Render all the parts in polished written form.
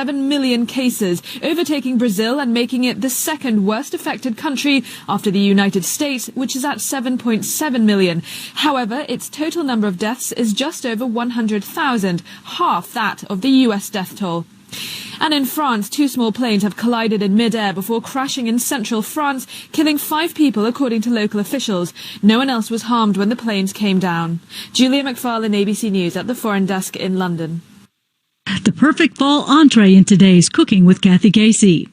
7 million cases, overtaking Brazil and making it the second worst affected country after the United States, which is at 7.7 million. However, its total number of deaths is just over 100,000, half that of the US death toll. And in France, 2 small planes have collided in mid-air before crashing in central France, killing 5 people according to local officials. No one else was harmed when the planes came down. Julia McFarlane, ABC News at the Foreign Desk in London. The perfect fall entree in today's Cooking with Kathy Casey.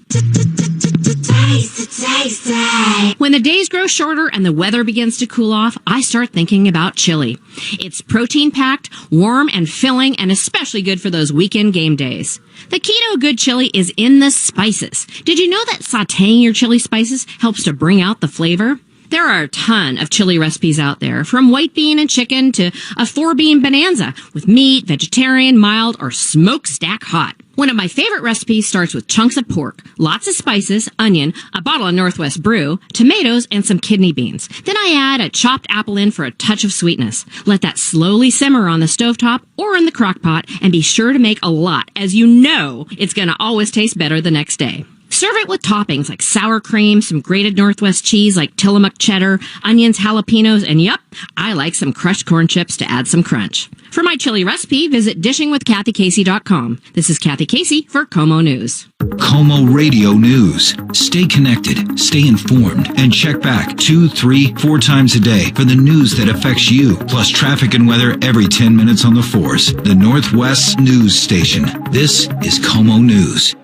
When the days grow shorter and the weather begins to cool off, I start thinking about chili. It's protein-packed, warm and filling, and especially good for those weekend game days. The key to a good chili is in the spices. Did you know that sautéing your chili spices helps to bring out the flavor? There are a ton of chili recipes out there, from white bean and chicken to a 4-bean bonanza with meat, vegetarian, mild, or smokestack hot. One of my favorite recipes starts with chunks of pork, lots of spices, onion, a bottle of Northwest Brew, tomatoes, and some kidney beans. Then I add a chopped apple in for a touch of sweetness. Let that slowly simmer on the stovetop or in the crock pot, and be sure to make a lot, as you know it's going to always taste better the next day. Serve it with toppings like sour cream, some grated Northwest cheese like Tillamook cheddar, onions, jalapenos, and yup, I like some crushed corn chips to add some crunch. For my chili recipe, visit dishingwithkathycasey.com. This is Kathy Casey for KOMO News. KOMO Radio News. Stay connected, stay informed, and check back 2, 3, 4 times a day for the news that affects you, plus traffic and weather every 10 minutes on the Force, the Northwest News Station. This is KOMO News.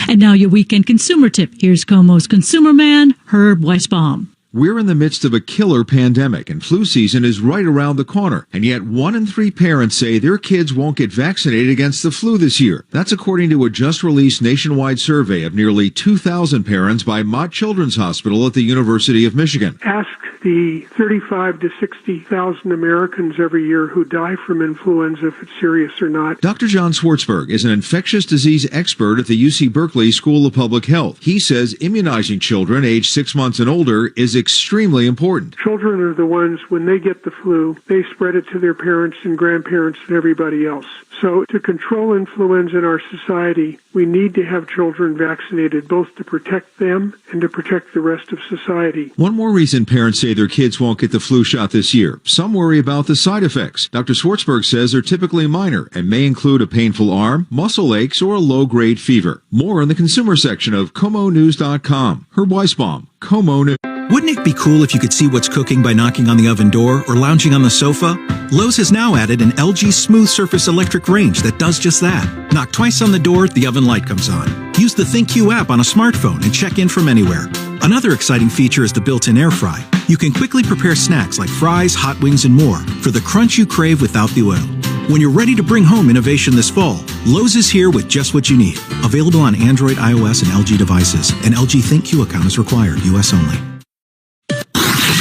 And now your weekend consumer tip. Here's KOMO's consumer man, Herb Weisbaum. We're in the midst of a killer pandemic, and flu season is right around the corner. And yet 1 in 3 parents say their kids won't get vaccinated against the flu this year. That's according to a just-released nationwide survey of nearly 2,000 parents by Mott Children's Hospital at the University of Michigan. Ask the 35 to 60,000 Americans every year who die from influenza if it's serious or not. Dr. John Swartzberg is an infectious disease expert at the UC Berkeley School of Public Health. He says immunizing children aged 6 months and older is extremely important. Children are the ones, when they get the flu, they spread it to their parents and grandparents and everybody else. So to control influenza in our society, we need to have children vaccinated, both to protect them and to protect the rest of society. One more reason parents say their kids won't get the flu shot this year. Some worry about the side effects. Dr. Swartzberg says they're typically minor and may include a painful arm, muscle aches, or a low-grade fever. More in the consumer section of KOMOnews.com. Herb Weisbaum, KOMO News. Wouldn't it be cool if you could see what's cooking by knocking on the oven door or lounging on the sofa? Lowe's has now added an LG Smooth Surface electric range that does just that. Knock twice on the door, the oven light comes on. Use the ThinQ app on a smartphone and check in from anywhere. Another exciting feature is the built-in air fry. You can quickly prepare snacks like fries, hot wings, and more for the crunch you crave without the oil. When you're ready to bring home innovation this fall, Lowe's is here with just what you need. Available on Android, iOS, and LG devices. An LG ThinQ account is required. U.S. only.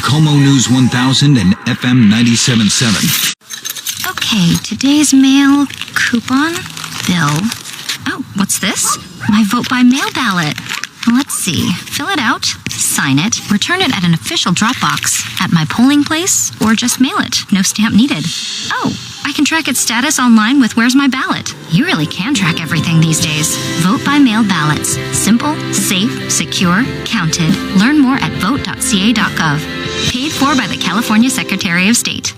KOMO News 1000 and FM 97.7. Okay, today's mail coupon bill. Oh, what's this? My vote by mail ballot. Let's see. Fill it out, sign it, return it at an official drop box at my polling place, or just mail it. No stamp needed. Oh, I can track its status online with Where's My Ballot. You really can track everything these days. Vote by mail ballots. Simple, safe, secure, counted. Learn more at vote.ca.gov. Paid for by the California Secretary of State.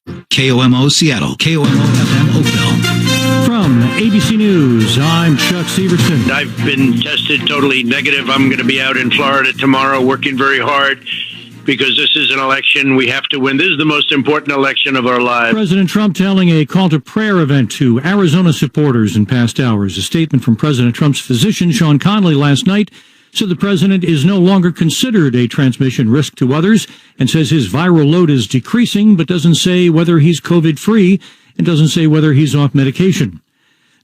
KOMO Seattle, KOMO FM Oakville. From ABC News, I'm Chuck Severson. I've been tested totally negative. I'm going to be out in Florida tomorrow working very hard because this is an election we have to win. This is the most important election of our lives. President Trump telling a call to prayer event to Arizona supporters in past hours. A statement from President Trump's physician, Sean Conley, last night said the president is no longer considered a transmission risk to others and says his viral load is decreasing, but doesn't say whether he's COVID-free and doesn't say whether he's off medication.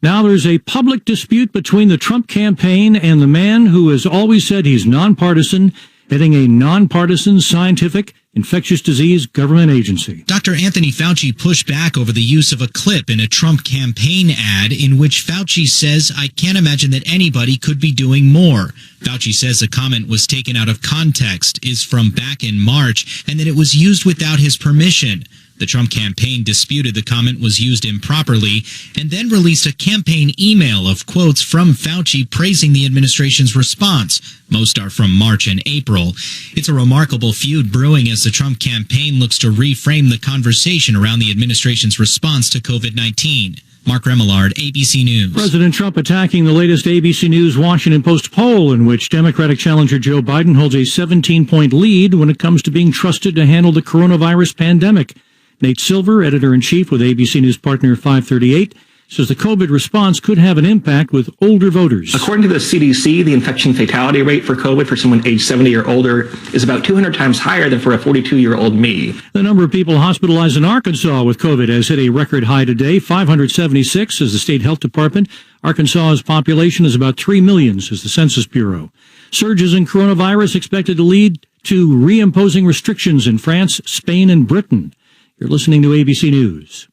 Now there's a public dispute between the Trump campaign and the man who has always said he's nonpartisan, heading a nonpartisan scientific infectious disease government agency. Dr. Anthony Fauci pushed back over the use of a clip in a Trump campaign ad in which Fauci says, "I can't imagine that anybody could be doing more." Fauci says the comment was taken out of context, is from back in March, and that it was used without his permission. The Trump campaign disputed the comment was used improperly and then released a campaign email of quotes from Fauci praising the administration's response. Most are from March and April. It's a remarkable feud brewing as the Trump campaign looks to reframe the conversation around the administration's response to COVID-19. Mark Remillard, ABC News. President Trump attacking the latest ABC News Washington Post poll in which Democratic challenger Joe Biden holds a 17-point lead when it comes to being trusted to handle the coronavirus pandemic. Nate Silver, editor-in-chief with ABC News Partner 538, says the COVID response could have an impact with older voters. According to the CDC, the infection fatality rate for COVID for someone age 70 or older is about 200 times higher than for a 42-year-old me. The number of people hospitalized in Arkansas with COVID has hit a record high today, 576, says the state health department. Arkansas's population is about 3 million, says the Census Bureau. Surges in coronavirus expected to lead to reimposing restrictions in France, Spain, and Britain. You're listening to ABC News.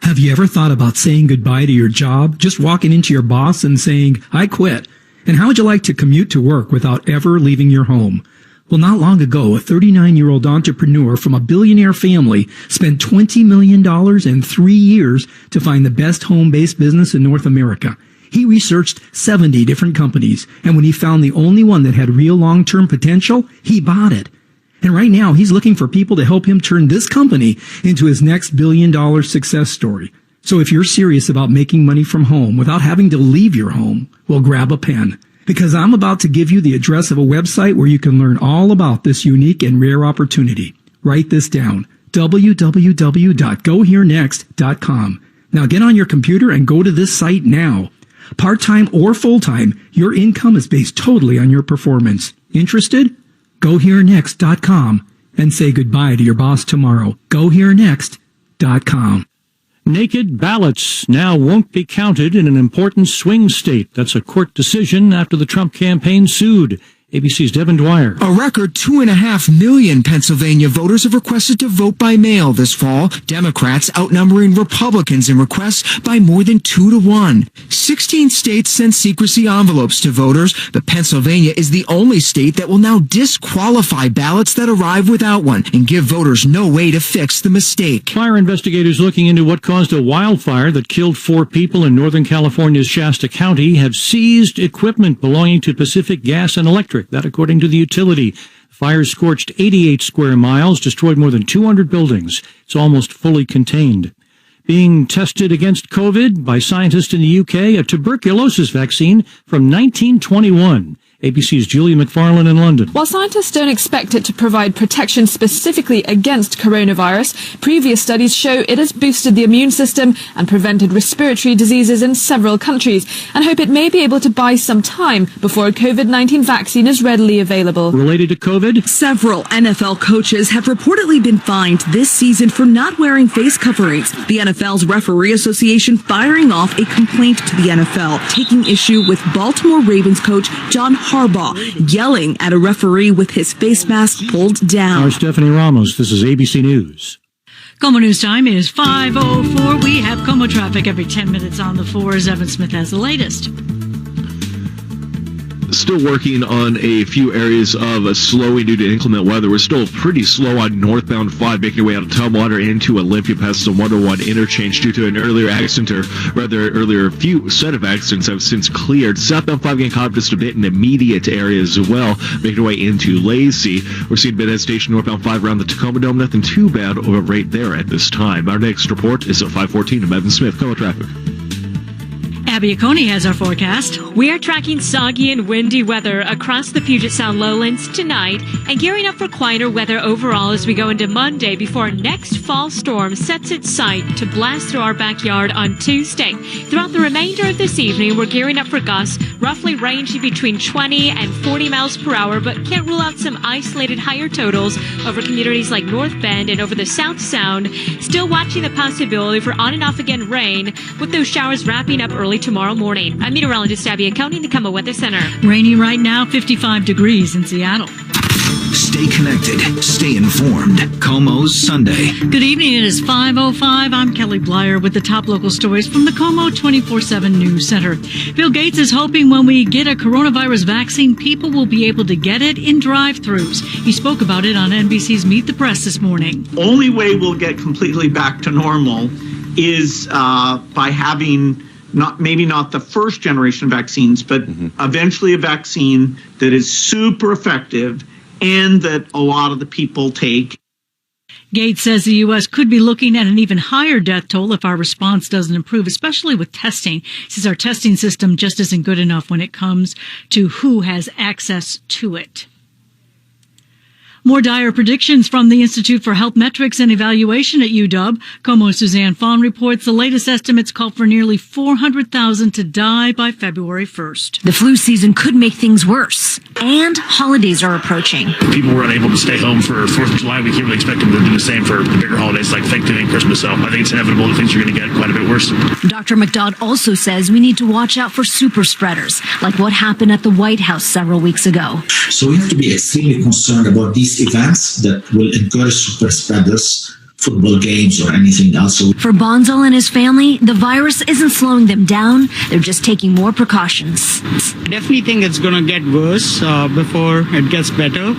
Have you ever thought about saying goodbye to your job? Just walking into your boss and saying, I quit. And how would you like to commute to work without ever leaving your home? Well, not long ago, a 39-year-old entrepreneur from a billionaire family spent $20 million in 3 years to find the best home-based business in North America. He researched 70 different companies, and when he found the only one that had real long-term potential, he bought it. And right now, he's looking for people to help him turn this company into his next billion-dollar success story. So if you're serious about making money from home without having to leave your home, well, grab a pen. Because I'm about to give you the address of a website where you can learn all about this unique and rare opportunity. Write this down, www.goherenext.com. Now get on your computer and go to this site now. Part-time or full-time, your income is based totally on your performance. Interested? GoHereNext.com and say goodbye to your boss tomorrow. GoHereNext.com. Naked ballots now won't be counted in an important swing state. That's a court decision after the Trump campaign sued. ABC's Devin Dwyer. A record 2.5 million Pennsylvania voters have requested to vote by mail this fall, Democrats outnumbering Republicans in requests by more than 2 to 1. 16 states sent secrecy envelopes to voters, but Pennsylvania is the only state that will now disqualify ballots that arrive without one and give voters no way to fix the mistake. Fire investigators looking into what caused a wildfire that killed 4 people in Northern California's Shasta County have seized equipment belonging to Pacific Gas and Electric. That according to the utility. Fire scorched 88 square miles, destroyed more than 200 buildings. It's almost fully contained. Being tested against COVID by scientists in the UK, a tuberculosis vaccine from 1921. ABC's Julia McFarlane in London. While scientists don't expect it to provide protection specifically against coronavirus, previous studies show it has boosted the immune system and prevented respiratory diseases in several countries, and hope it may be able to buy some time before a COVID-19 vaccine is readily available. Related to COVID? Several NFL coaches have reportedly been fined this season for not wearing face coverings. The NFL's Referee Association firing off a complaint to the NFL, taking issue with Baltimore Ravens coach John Harbaugh yelling at a referee with his face mask pulled down. Our Stephanie Ramos, this is ABC News. KOMO News time is 5:04. We have KOMO traffic every 10 minutes on the 4s. Evan Smith has the latest. Still working on a few areas of slowing due to inclement weather. We're still pretty slow on northbound 5, making our way out of Tumwater into Olympia past the 101 interchange due to an earlier accident, or rather earlier few set of accidents have since cleared. Southbound 5 getting caught up just a bit in the immediate area as well, making our way into Lacey. We're seeing a bit of hesitation northbound 5 around the Tacoma Dome. Nothing too bad over right there at this time. Our next report is at 5:14. I'm Evan Smith, KOMO Traffic. Abby Aconi has our forecast. We are tracking soggy and windy weather across the Puget Sound lowlands tonight and gearing up for quieter weather overall as we go into Monday before our next fall storm sets its sight to blast through our backyard on Tuesday. Throughout the remainder of this evening, we're gearing up for gusts roughly ranging between 20 and 40 miles per hour, but can't rule out some isolated higher totals over communities like North Bend and over the South Sound. Still watching the possibility for on and off again rain, with those showers wrapping up early tomorrow morning. I'm meteorologist Abby Aconi in the KOMO Weather Center. Rainy right now, 55 degrees in Seattle. Stay connected. Stay informed. Como's Sunday. Good evening. It is 5:05. I'm Kelly Blyer with the top local stories from the Como 24/7 News Center. Bill Gates is hoping when we get a coronavirus vaccine, people will be able to get it in drive-thrus. He spoke about it on NBC's Meet the Press this morning. Only way we'll get completely back to normal is by having maybe not the first generation vaccines, but eventually a vaccine that is super effective and that a lot of the people take. Gates says the U.S. could be looking at an even higher death toll if our response doesn't improve, especially with testing. He says our testing system just isn't good enough when it comes to who has access to it. More dire predictions from the Institute for Health Metrics and Evaluation at UW. Como's Suzanne Fawn reports the latest estimates call for nearly 400,000 to die by February 1st. The flu season could make things worse, and holidays are approaching. People were unable to stay home for 4th of July. We can't really expect them to do the same for the bigger holidays like Thanksgiving and Christmas. So I think it's inevitable that things are going to get quite a bit worse. Dr. McDodd also says we need to watch out for super spreaders, like what happened at the White House several weeks ago. So we have to be extremely concerned about these events that will encourage super spreaders, football games or anything else. For Bonzel and his family, the virus isn't slowing them down. They're just taking more precautions. I definitely think it's going to get worse before it gets better,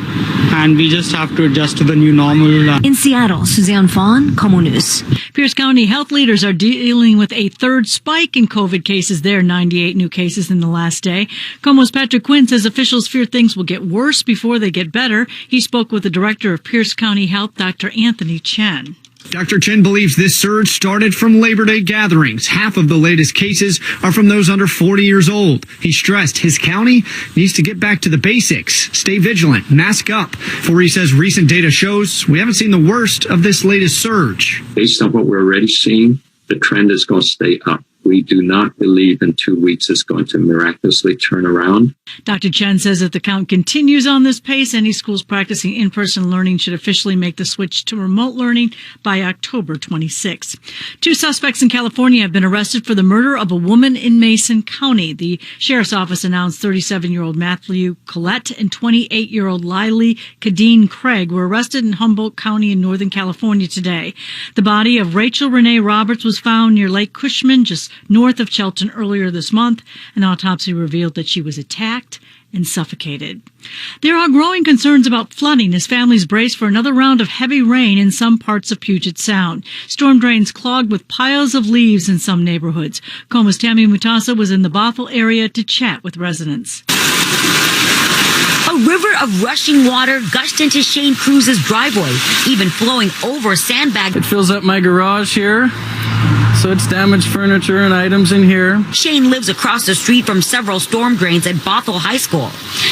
and we just have to adjust to the new normal. In Seattle, Suzanne Fawn, Como News. Pierce County health leaders are dealing with a third spike in COVID cases there, 98 new cases in the last day. Como's Patrick Quinn says officials fear things will get worse before they get better. He spoke with the director of Pierce County Health, Dr. Anthony Chen. Dr. Chen believes this surge started from Labor Day gatherings. Half of the latest cases are from those under 40 years old. He stressed his county needs to get back to the basics, stay vigilant, mask up. For he says recent data shows we haven't seen the worst of this latest surge. Based on what we're already seeing, the trend is going to stay up. We do not believe in 2 weeks it's going to miraculously turn around. Dr. Chen says if the count continues on this pace, any schools practicing in-person learning should officially make the switch to remote learning by October 26. 2 suspects in California have been arrested for the murder of a woman in Mason County. The sheriff's office announced 37-year-old Matthew Collette and 28-year-old Lily Kadeen Craig were arrested in Humboldt County in Northern California today. The body of Rachel Renee Roberts was found near Lake Cushman, just north of Shelton, earlier this month. An autopsy revealed that she was attacked and suffocated. There are growing concerns about flooding as families brace for another round of heavy rain in some parts of Puget Sound. Storm drains clogged with piles of leaves in some neighborhoods. Como's Tammy Mutasa was in the Bothell area to chat with residents. A river of rushing water gushed into Shane Cruz's driveway, even flowing over a sandbag. It fills up my garage here, so it's damaged furniture and items in here. Shane lives across the street from several storm drains at Bothell High School.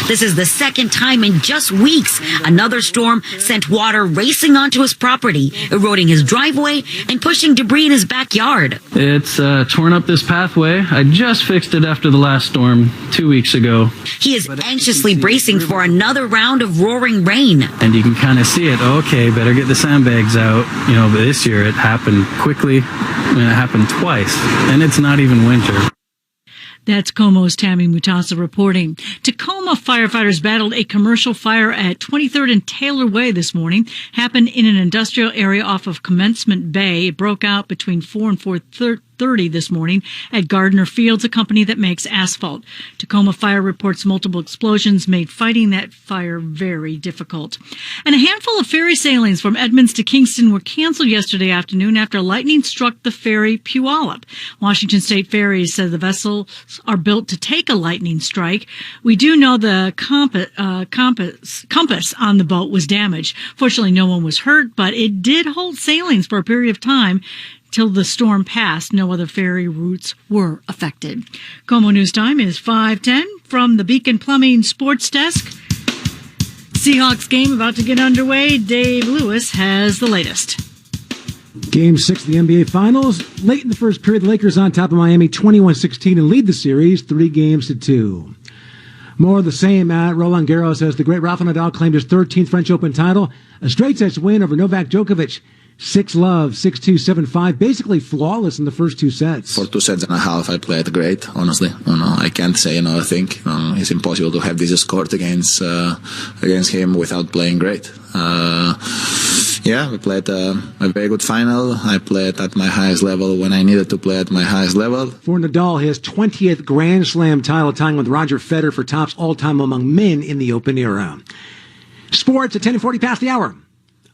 This is the second time in just weeks another storm sent water racing onto his property, eroding his driveway and pushing debris in his backyard. It's torn up this pathway. I just fixed it after the last storm 2 weeks ago. He is anxiously bracing for another round of roaring rain. And you can kind of see it. Okay, better get the sandbags out. You know, but this year it happened quickly. And it happened twice, and it's not even winter. That's Como's Tammy Mutasa reporting. Tacoma firefighters battled a commercial fire at 23rd and Taylor Way this morning. Happened in an industrial area off of Commencement Bay. It broke out between 4 and 4:30 this morning at Gardner Fields, a company that makes asphalt. Tacoma Fire reports multiple explosions made fighting that fire very difficult. And a handful of ferry sailings from Edmonds to Kingston were canceled yesterday afternoon after lightning struck the ferry Puyallup. Washington State Ferries said the vessels are built to take a lightning strike. We do know the compass on the boat was damaged. Fortunately, no one was hurt, but it did hold sailings for a period of time. Till the storm passed, no other ferry routes were affected. Como News Time is 5:10 from the Beacon Plumbing Sports Desk. Seahawks game about to get underway. Dave Lewis has the latest. Game 6 of the NBA Finals. Late in the first period, the Lakers on top of Miami 21-16 and lead the series 3-2. More of the same at Roland Garros as the great Rafa Nadal claimed his 13th French Open title. A straight-sets win over Novak Djokovic. 6-love, 6-2, 7-5, basically flawless in the first two sets. For 2 sets and a half, I played great, honestly. I can't say another thing. It's impossible to have this scored against him without playing great. We played a very good final. I played at my highest level when I needed to play at my highest level. For Nadal, his 20th Grand Slam title, tying with Roger Federer for tops all-time among men in the Open era. Sports at 10:40 past the hour.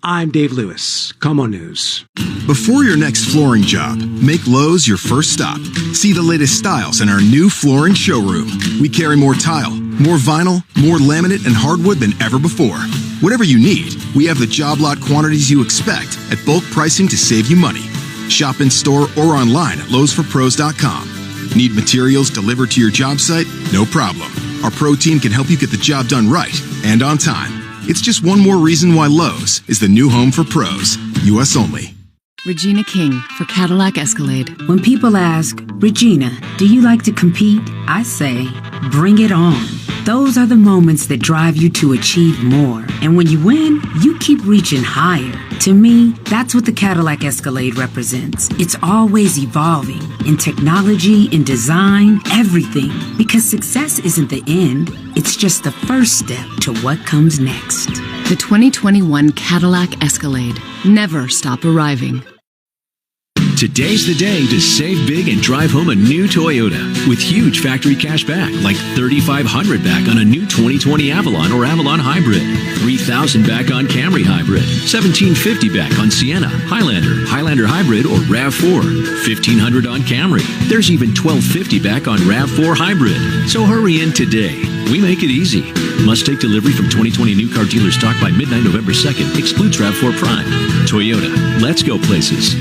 I'm Dave Lewis, KOMO News. Before your next flooring job, make Lowe's your first stop. See the latest styles in our new flooring showroom. We carry more tile, more vinyl, more laminate and hardwood than ever before. Whatever you need, we have the job lot quantities you expect at bulk pricing to save you money. Shop in store or online at lowesforpros.com. Need materials delivered to your job site? No problem. Our pro team can help you get the job done right and on time. It's just one more reason why Lowe's is the new home for pros. U.S. only. Regina King for Cadillac Escalade. When people ask, Regina, do you like to compete? I say, bring it on. Those are the moments that drive you to achieve more. And when you win, you keep reaching higher. To me, that's what the Cadillac Escalade represents. It's always evolving in technology, in design, everything. Because success isn't the end, it's just the first step to what comes next. The 2021 Cadillac Escalade. Never stop arriving. Today's the day to save big and drive home a new Toyota with huge factory cash back, like $3,500 back on a new 2020 Avalon or Avalon Hybrid, $3,000 back on Camry Hybrid, $1,750 back on Sienna, Highlander, Highlander Hybrid or RAV4, $1,500 on Camry. There's even $1,250 back on RAV4 Hybrid. So hurry in today. We make it easy. Must take delivery from 2020 new car dealer stock by midnight November 2nd. Excludes RAV4 Prime. Toyota. Let's go places.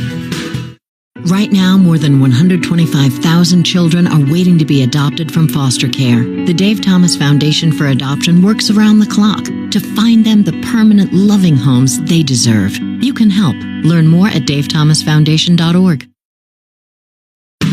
Right now, more than 125,000 children are waiting to be adopted from foster care. The Dave Thomas Foundation for Adoption works around the clock to find them the permanent, loving homes they deserve. You can help. Learn more at davethomasfoundation.org.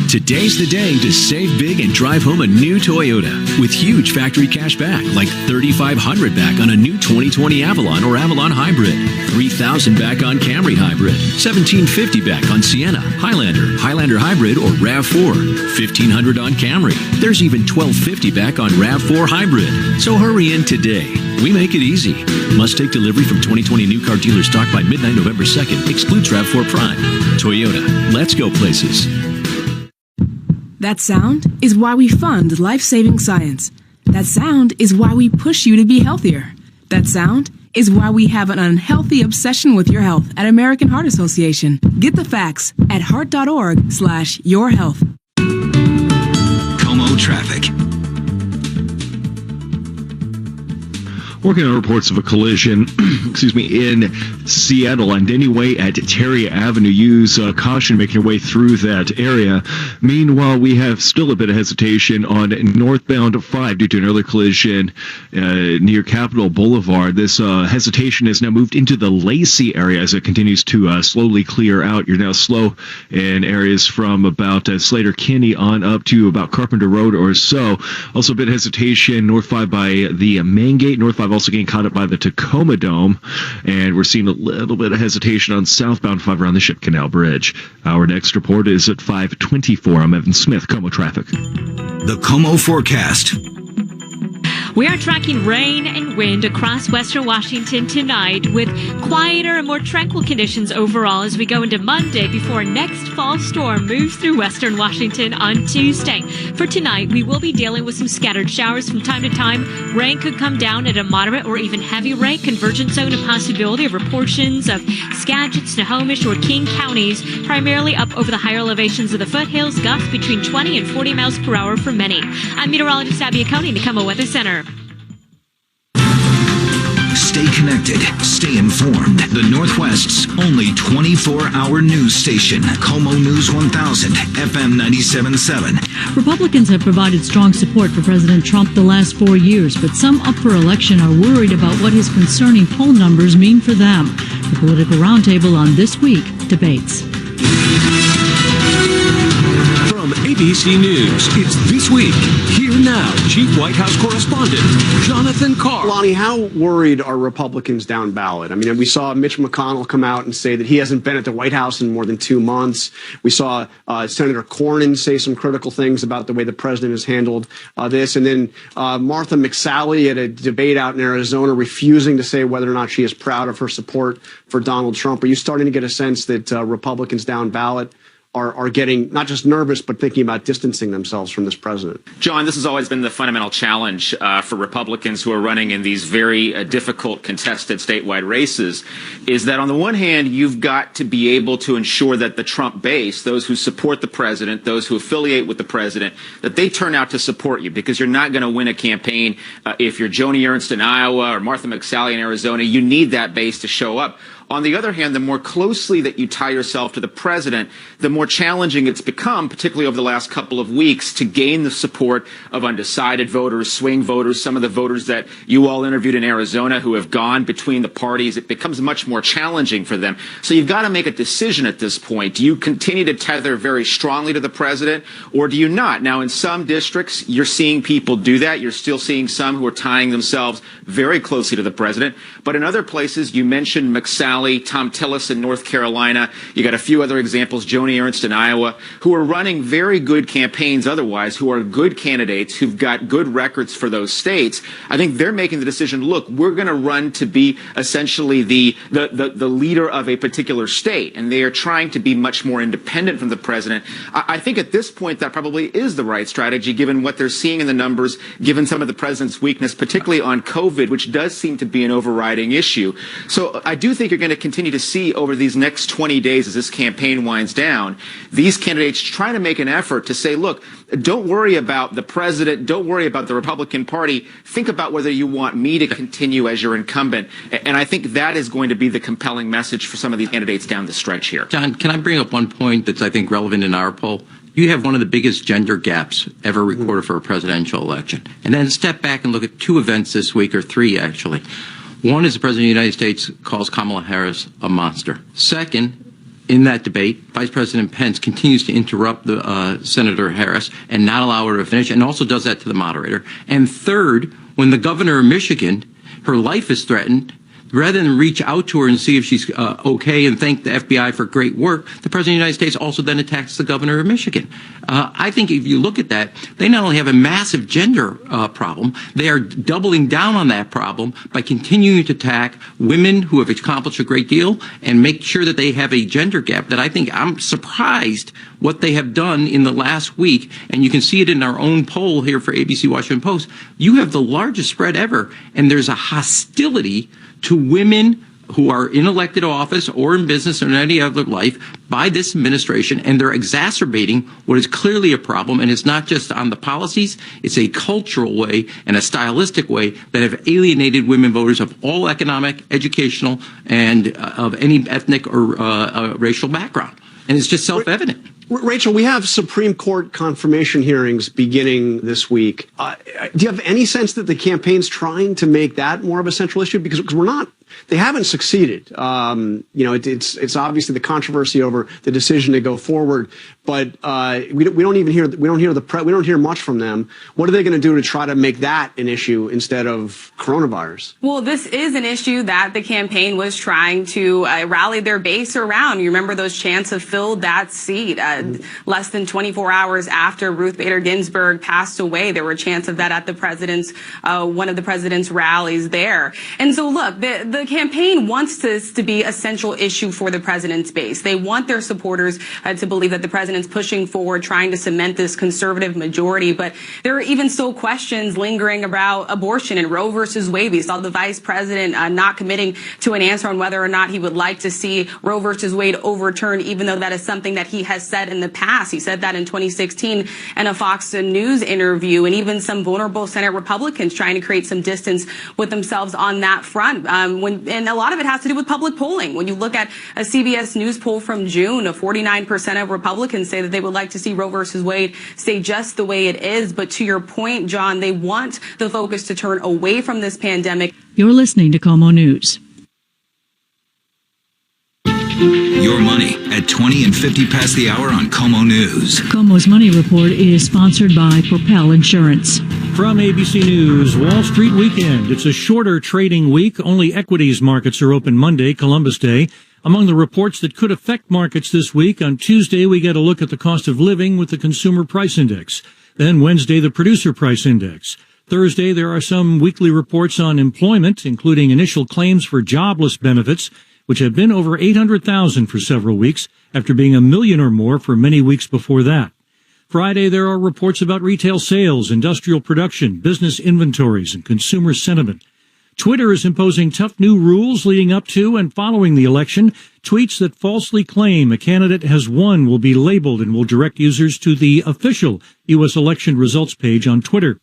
Today's the day to save big and drive home a new Toyota with huge factory cash back, like $3,500 back on a new 2020 Avalon or Avalon Hybrid, $3,000 back on Camry Hybrid, $1,750 back on Sienna, Highlander, Highlander Hybrid or RAV4, $1,500 on Camry. There's even $1,250 back on RAV4 Hybrid. So hurry in today. We make it easy. Must take delivery from 2020 new car dealer stock by midnight November 2nd. Excludes RAV4 Prime. Toyota. Let's go places. That sound is why we fund life-saving science. That sound is why we push you to be healthier. That sound is why we have an unhealthy obsession with your health at American Heart Association. Get the facts at heart.org/yourhealth. KOMO traffic. Working on reports of a collision, in Seattle on Denny Way at Terry Avenue. Use caution making your way through that area. Meanwhile, we have still a bit of hesitation on northbound 5 due to an early collision near Capitol Boulevard. This hesitation has now moved into the Lacey area as it continues to slowly clear out. You're now slow in areas from about Slater Kinney on up to about Carpenter Road or so. Also a bit of hesitation north 5 by the main gate. North 5 also getting caught up by the Tacoma Dome, and we're seeing a little bit of hesitation on southbound 5 around the Ship Canal Bridge. Our next report is at 5:24. I'm Evan Smith, KOMO Traffic. The KOMO forecast. We are tracking rain and wind across western Washington tonight with quieter and more tranquil conditions overall as we go into Monday before next fall storm moves through western Washington on Tuesday. For tonight, we will be dealing with some scattered showers from time to time. Rain could come down at a moderate or even heavy rate. Convergence zone a possibility over portions of Skagit, Snohomish, or King counties, primarily up over the higher elevations of the foothills. Gusts between 20 and 40 miles per hour for many. I'm meteorologist Abby Coney in the KOMO Weather Center. Stay connected. Stay informed. The Northwest's only 24-hour news station. KOMO News 1000, FM 97.7. Republicans have provided strong support for President Trump the last 4 years, but some up for election are worried about what his concerning poll numbers mean for them. The Political Roundtable on This Week debates. From ABC News. It's This Week. Here now, Chief White House Correspondent Jonathan Carr. Lonnie, how worried are Republicans down ballot? I mean, we saw Mitch McConnell come out and say that he hasn't been at the White House in more than 2 months. We saw Senator Cornyn say some critical things about the way the president has handled this. And then Martha McSally at a debate out in Arizona refusing to say whether or not she is proud of her support for Donald Trump. Are you starting to get a sense that Republicans down ballot are getting not just nervous, but thinking about distancing themselves from this president? John, this has always been the fundamental challenge for Republicans who are running in these very difficult contested statewide races, is that on the one hand, you've got to be able to ensure that the Trump base, those who support the president, those who affiliate with the president, that they turn out to support you, because you're not going to win a campaign if you're Joni Ernst in Iowa or Martha McSally in Arizona. You need that base to show up. On the other hand, the more closely that you tie yourself to the president, the more challenging it's become, particularly over the last couple of weeks, to gain the support of undecided voters, swing voters, some of the voters that you all interviewed in Arizona who have gone between the parties. It becomes much more challenging for them. So you've got to make a decision at this point. Do you continue to tether very strongly to the president, or do you not? Now, in some districts, you're seeing people do that. You're still seeing some who are tying themselves very closely to the president. But in other places, you mentioned McSally, Tom Tillis in North Carolina. You got a few other examples, Joni Ernst in Iowa, who are running very good campaigns otherwise, who are good candidates, who've got good records for those states. I think they're making the decision, look, we're going to run to be essentially the leader of a particular state, and they are trying to be much more independent from the president. I think at this point that probably is the right strategy, given what they're seeing in the numbers, given some of the president's weakness, particularly on COVID, which does seem to be an overriding issue. So I do think you're going to continue to see over these next 20 days as this campaign winds down, these candidates trying to make an effort to say, look, don't worry about the president, don't worry about the Republican Party, think about whether you want me to continue as your incumbent. And I think that is going to be the compelling message for some of these candidates down the stretch here. John, can I bring up one point that's, I think, relevant in our poll? You have one of the biggest gender gaps ever recorded for a presidential election. And then step back and look at 2 events this week, or 3 actually. One is the President of the United States calls Kamala Harris a monster. Second, in that debate, Vice President Pence continues to interrupt Senator Harris and not allow her to finish, and also does that to the moderator. And third, when the governor of Michigan, her life is threatened, rather than reach out to her and see if she's okay and thank the FBI for great work, the President of the United States also then attacks the governor of Michigan. I think if you look at that, they not only have a massive gender problem, they are doubling down on that problem by continuing to attack women who have accomplished a great deal and make sure that they have a gender gap that I think I'm surprised what they have done in the last week. And you can see it in our own poll here for ABC Washington Post. You have the largest spread ever, and there's a hostility to women who are in elected office or in business or in any other life by this administration, and they're exacerbating what is clearly a problem. And it's not just on the policies, it's a cultural way and a stylistic way that have alienated women voters of all economic, educational, and of any ethnic or racial background. And it's just self-evident. Rachel, we have Supreme Court confirmation hearings beginning this week. Do you have any sense that the campaign's trying to make that more of a central issue? Because we're not, they haven't succeeded. It's obviously the controversy over the decision to go forward, but we don't hear much from them. What are they going to do to try to make that an issue instead of coronavirus? Well, this is an issue that the campaign was trying to rally their base around. You remember those chants of "fill that seat." Less than 24 hours after Ruth Bader Ginsburg passed away, there were chants of that at the president's one of the president's rallies there. And so, look, the campaign wants this to be a central issue for the president's base. They want their supporters to believe that the president's pushing forward, trying to cement this conservative majority. But there are even still questions lingering about abortion and Roe versus Wade. We saw the vice president not committing to an answer on whether or not he would like to see Roe versus Wade overturned, even though that is something that he has said in the past. He said that in 2016 in a Fox News interview, and even some vulnerable Senate Republicans trying to create some distance with themselves on that front. And a lot of it has to do with public polling. When you look at a CBS News poll from June, 49% of Republicans say that they would like to see Roe versus Wade stay just the way it is. But to your point, John, they want the focus to turn away from this pandemic. You're listening to KOMO News. Your money at 20 and 50 past the hour on Como News. Como's Money Report is sponsored by Propel Insurance. From ABC News, Wall Street weekend. It's a shorter trading week. Only equities markets are open Monday, Columbus Day. Among the reports that could affect markets this week, on Tuesday we get a look at the cost of living with the Consumer Price Index. Then Wednesday, the Producer Price Index. Thursday, there are some weekly reports on employment, including initial claims for jobless benefits, which have been over 800,000 for several weeks, after being 1 million or more for many weeks before that. Friday, there are reports about retail sales, industrial production, business inventories, and consumer sentiment. Twitter is imposing tough new rules leading up to and following the election. Tweets that falsely claim a candidate has won will be labeled and will direct users to the official U.S. election results page on Twitter.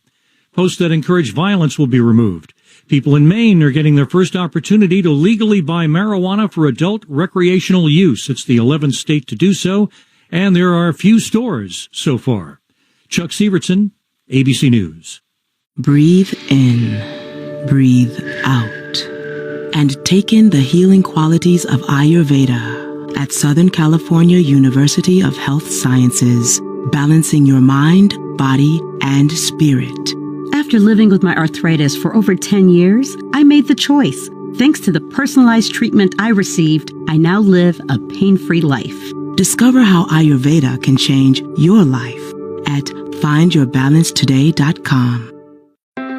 Posts that encourage violence will be removed. People in Maine are getting their first opportunity to legally buy marijuana for adult recreational use. It's the 11th state to do so, and there are a few stores so far. Chuck Sievertson, ABC News. Breathe in, breathe out, and take in the healing qualities of Ayurveda at Southern California University of Health Sciences, balancing your mind, body, and spirit. After living with my arthritis for over 10 years, I made the choice. Thanks to the personalized treatment I received, I now live a pain-free life. Discover how Ayurveda can change your life at findyourbalancetoday.com.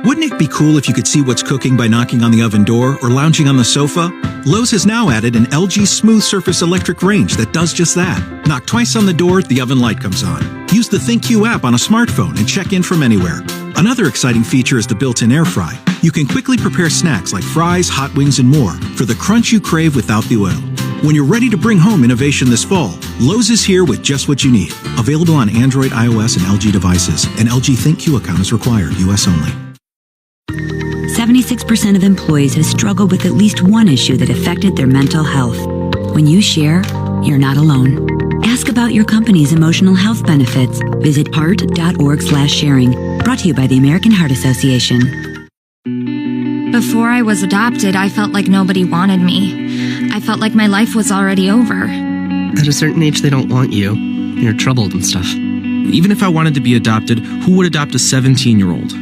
Wouldn't it be cool if you could see what's cooking by knocking on the oven door or lounging on the sofa? Lowe's has now added an LG Smooth Surface electric range that does just that. Knock twice on the door, the oven light comes on. Use the ThinkQ app on a smartphone and check in from anywhere. Another exciting feature is the built-in air fry. You can quickly prepare snacks like fries, hot wings, and more for the crunch you crave without the oil. When you're ready to bring home innovation this fall, Lowe's is here with just what you need. Available on Android, iOS, and LG devices. An LG ThinkQ account is required. U.S. only. 76% of employees have struggled with at least one issue that affected their mental health. When you share, you're not alone. Ask about your company's emotional health benefits. Visit heart.org/sharing. Brought to you by the American Heart Association. Before I was adopted, I felt like nobody wanted me. I felt like my life was already over. At a certain age, they don't want you. You're troubled and stuff. Even if I wanted to be adopted, who would adopt a 17-year-old?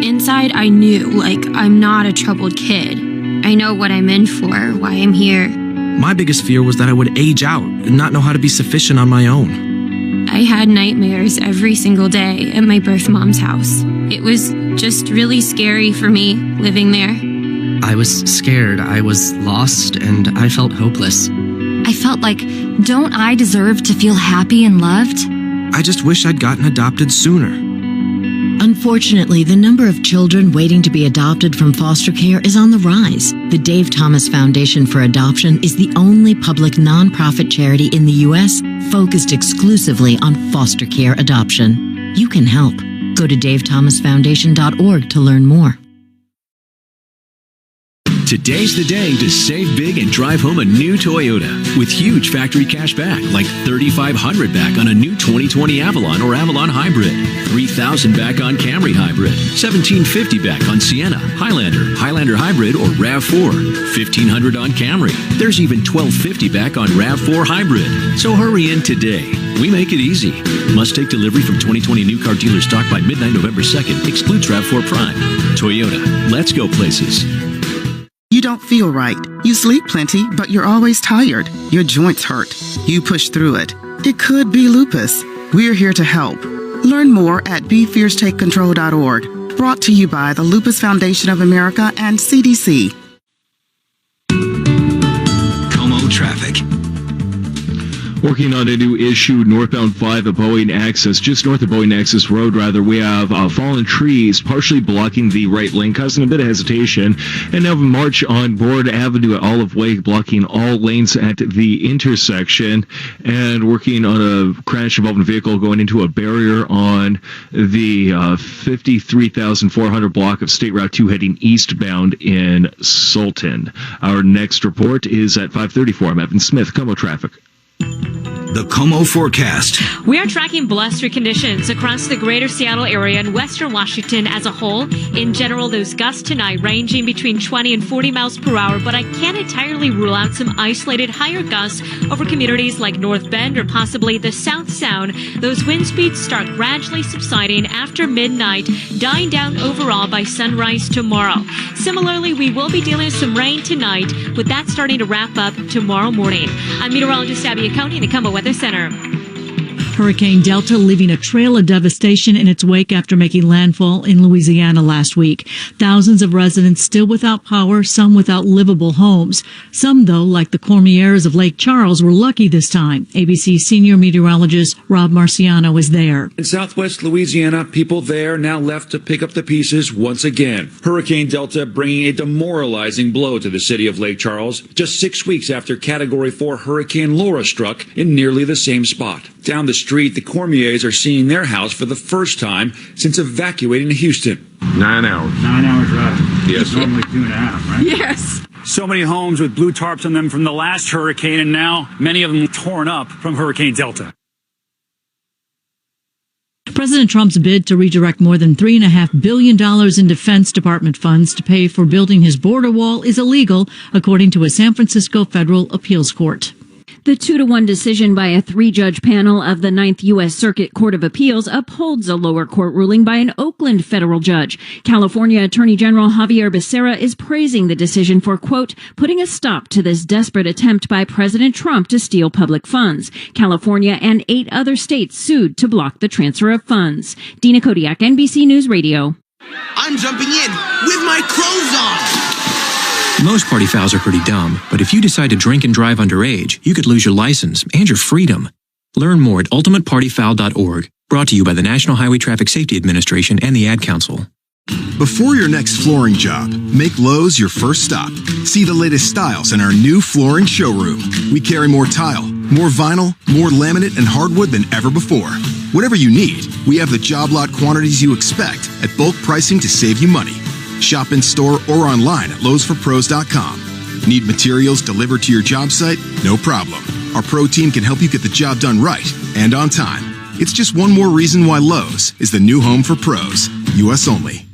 Inside, I knew, I'm not a troubled kid. I know what I'm in for, why I'm here. My biggest fear was that I would age out and not know how to be sufficient on my own. I had nightmares every single day at my birth mom's house. It was just really scary for me living there. I was scared, I was lost, and I felt hopeless. I felt like, don't I deserve to feel happy and loved? I just wish I'd gotten adopted sooner. Unfortunately, the number of children waiting to be adopted from foster care is on the rise. The Dave Thomas Foundation for Adoption is the only public nonprofit charity in the U.S. focused exclusively on foster care adoption. You can help. Go to davethomasfoundation.org to learn more. Today's the day to save big and drive home a new Toyota with huge factory cash back, like $3,500 back on a new 2020 Avalon or Avalon Hybrid, $3,000 back on Camry Hybrid, $1,750 back on Sienna, Highlander, Highlander Hybrid, or RAV4, $1,500 on Camry. There's even $1,250 back on RAV4 Hybrid. So hurry in today. We make it easy. Must take delivery from 2020 new car dealer stock by midnight November 2nd. Excludes RAV4 Prime. Toyota. Let's go places. You don't feel right. You sleep plenty, but you're always tired. Your joints hurt. You push through it. It could be lupus. We're here to help. Learn more at BeFierceTakeControl.org. Brought to you by the Lupus Foundation of America and CDC. Como traffic. Working on a new issue, northbound 5 at Boeing Access, just north of Boeing Access Road, we have fallen trees partially blocking the right lane, causing a bit of hesitation. And now March on Board Avenue at Olive Way, blocking all lanes at the intersection. And working on a crash involving a vehicle going into a barrier on the 53,400 block of State Route 2 heading eastbound in Sultan. Our next report is at 5:34. I'm Evan Smith, Como Traffic. The KOMO forecast. We are tracking blustery conditions across the greater Seattle area and western Washington as a whole. In general, those gusts tonight ranging between 20 and 40 miles per hour, but I can't entirely rule out some isolated higher gusts over communities like North Bend or possibly the South Sound. Those wind speeds start gradually subsiding after midnight, dying down overall by sunrise tomorrow. Similarly, we will be dealing with some rain tonight, with that starting to wrap up tomorrow morning. I'm meteorologist Abby Acone in the KOMO Weather Center. Hurricane Delta leaving a trail of devastation in its wake after making landfall in Louisiana last week. Thousands of residents still without power, some without livable homes. Some, though, like the Cormiers of Lake Charles, were lucky this time. ABC senior meteorologist Rob Marciano is there. In southwest Louisiana, people there now left to pick up the pieces once again. Hurricane Delta bringing a demoralizing blow to the city of Lake Charles just 6 weeks after Category 4 Hurricane Laura struck in nearly the same spot. Down the street, the Cormiers are seeing their house for the first time since evacuating Houston. 9 hours. 9 hours drive. Yes. Normally 2.5, right? Yes. So many homes with blue tarps on them from the last hurricane, and now many of them torn up from Hurricane Delta. President Trump's bid to redirect more than $3.5 billion in Defense Department funds to pay for building his border wall is illegal, according to a San Francisco federal appeals court. The 2-1 decision by a 3-judge panel of the 9th U.S. Circuit Court of Appeals upholds a lower court ruling by an Oakland federal judge. California Attorney General Javier Becerra is praising the decision for, quote, putting a stop to this desperate attempt by President Trump to steal public funds. California and 8 other states sued to block the transfer of funds. Dina Kodiak, NBC News Radio. I'm jumping in with my clothes on. Most party fouls are pretty dumb, but if you decide to drink and drive underage, you could lose your license and your freedom. Learn more at ultimatepartyfoul.org. Brought to you by the National Highway Traffic Safety Administration and the Ad Council. Before your next flooring job, make Lowe's your first stop. See the latest styles in our new flooring showroom. We carry more tile, more vinyl, more laminate and hardwood than ever before. Whatever you need, we have the job lot quantities you expect at bulk pricing to save you money. Shop in store or online at lowesforpros.com. Need materials delivered to your job site? No problem. Our pro team can help you get the job done right and on time. It's just one more reason why Lowe's is the new home for pros. U.S. only.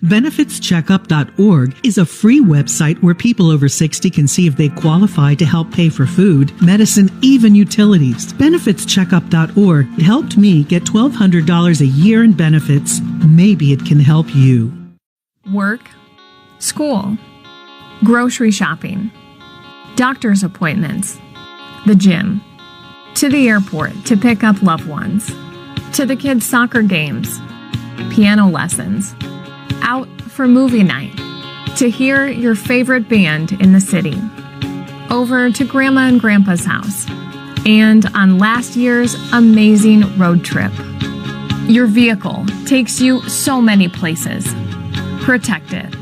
BenefitsCheckup.org is a free website where people over 60 can see if they qualify to help pay for food, medicine, even utilities. BenefitsCheckup.org helped me get $1,200 a year in benefits. Maybe it can help you. Work, school, grocery shopping, doctor's appointments, the gym, to the airport to pick up loved ones, to the kids' soccer games, piano lessons, out for movie night, to hear your favorite band in the city, over to Grandma and Grandpa's house, and on last year's amazing road trip. Your vehicle takes you so many places. Protect it.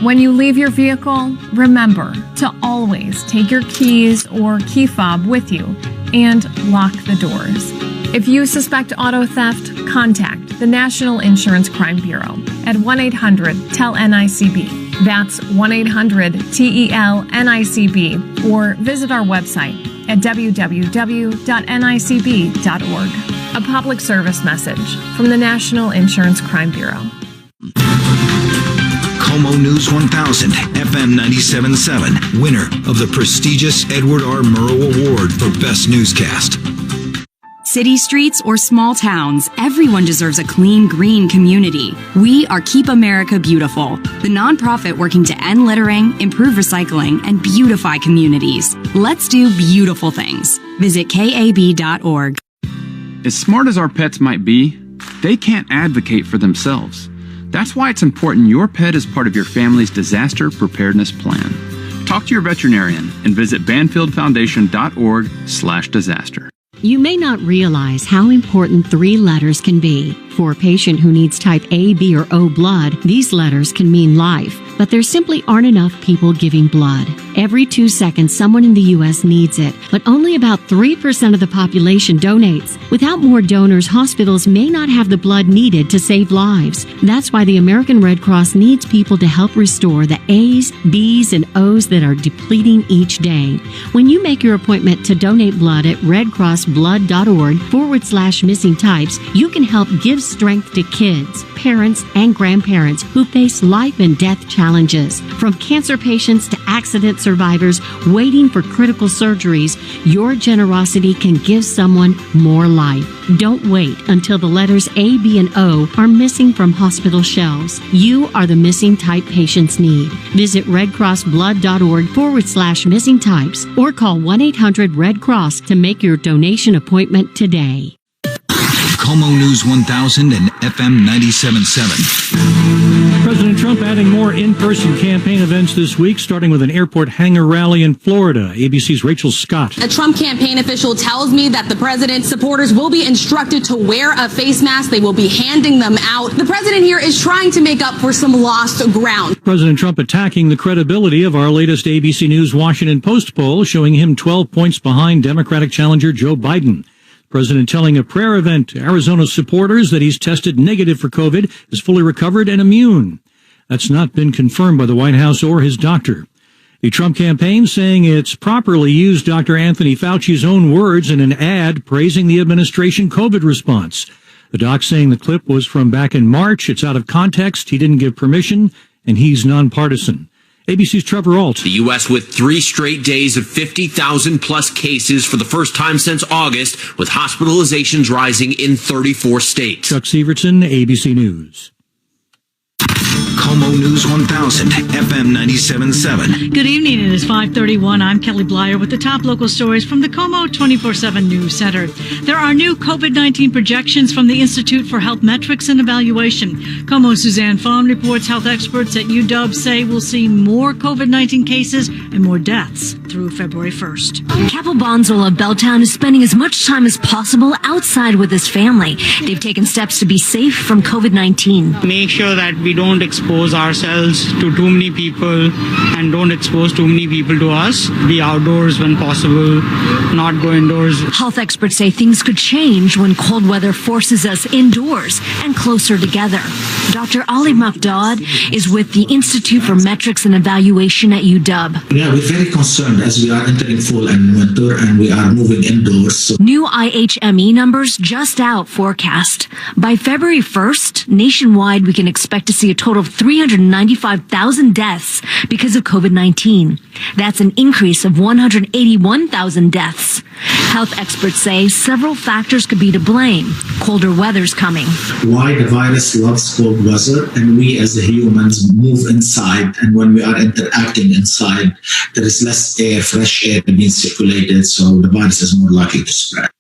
When you leave your vehicle, remember to always take your keys or key fob with you and lock the doors. If you suspect auto theft, contact the National Insurance Crime Bureau at 1-800-TEL-NICB. That's 1-800-TEL-NICB, or visit our website at www.nicb.org. A public service message from the National Insurance Crime Bureau. KOMO News 1000, FM 97.7, winner of the prestigious Edward R. Murrow Award for Best Newscast. City streets or small towns, everyone deserves a clean, green community. We are Keep America Beautiful, the nonprofit working to end littering, improve recycling, and beautify communities. Let's do beautiful things. Visit KAB.org. As smart as our pets might be, they can't advocate for themselves. That's why it's important your pet is part of your family's disaster preparedness plan. Talk to your veterinarian and visit BanfieldFoundation.org/disaster. You may not realize how important 3 letters can be. For a patient who needs type A, B, or O blood, these letters can mean life, but there simply aren't enough people giving blood. Every 2 seconds, someone in the U.S. needs it, but only about 3% of the population donates. Without more donors, hospitals may not have the blood needed to save lives. That's why the American Red Cross needs people to help restore the A's, B's, and O's that are depleting each day. When you make your appointment to donate blood at redcrossblood.org/missing types, you can help give strength to kids, parents, and grandparents who face life and death challenges. From cancer patients to accident survivors waiting for critical surgeries, your generosity can give someone more life. Don't wait until the letters A, B, and O are missing from hospital shelves. You are the missing type patients need. Visit redcrossblood.org/missing types or call 1-800-RED-CROSS to make your donation appointment today. Como News 1000 and FM 97.7. President Trump adding more in-person campaign events this week, starting with an airport hangar rally in Florida. ABC's Rachel Scott. A Trump campaign official tells me that the president's supporters will be instructed to wear a face mask. They will be handing them out. The president here is trying to make up for some lost ground. President Trump attacking the credibility of our latest ABC News Washington Post poll, showing him 12 points behind Democratic challenger Joe Biden. President telling a prayer event to Arizona supporters that he's tested negative for COVID, is fully recovered and immune. That's not been confirmed by the White House or his doctor. The Trump campaign saying it's properly used Dr. Anthony Fauci's own words in an ad praising the administration COVID response. The doc saying the clip was from back in March. It's out of context. He didn't give permission, and he's nonpartisan. ABC's Trevor Alt. The U.S. with 3 straight days of 50,000 plus cases for the first time since August, with hospitalizations rising in 34 states. Chuck Severson, ABC News. Como News 1000, FM 97.7. Good evening. It is 5:31. I'm Kelly Blyer with the top local stories from the Como 24/7 News Center. There are new COVID-19 projections from the Institute for Health Metrics and Evaluation. Como's Suzanne Fawn reports health experts at UW say we'll see more COVID-19 cases and more deaths through February 1st. Capo Bonzel of Belltown is spending as much time as possible outside with his family. They've taken steps to be safe from COVID-19. Make sure that we don't expose ourselves to too many people and don't expose too many people to us. Be outdoors when possible, not go indoors. Health experts say things could change when cold weather forces us indoors and closer together. Dr. Ali Makdad is with the Institute for Metrics and Evaluation at UW. Yeah, we're very concerned as we are entering fall and winter and we are moving indoors. New IHME numbers just out forecast. By February 1st, nationwide, we can expect to see a total of 395,000 deaths because of COVID-19. That's an increase of 181,000 deaths. Health experts say several factors could be to blame. Colder weather's coming. Why the virus loves cold weather, and we as the humans move inside, and when we are interacting inside, there is less air, fresh air being circulated, so the virus is more likely to spread.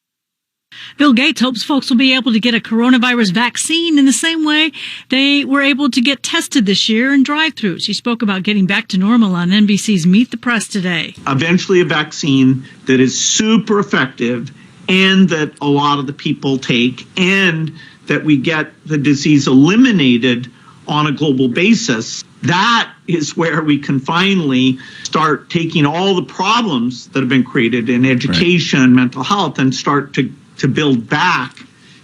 Bill Gates hopes folks will be able to get a coronavirus vaccine in the same way they were able to get tested this year in drive-thrus. He spoke about getting back to normal on NBC's Meet the Press today. Eventually a vaccine that is super effective and that a lot of the people take, and that we get the disease eliminated on a global basis. That is where we can finally start taking all the problems that have been created in education, mental health, and start to build back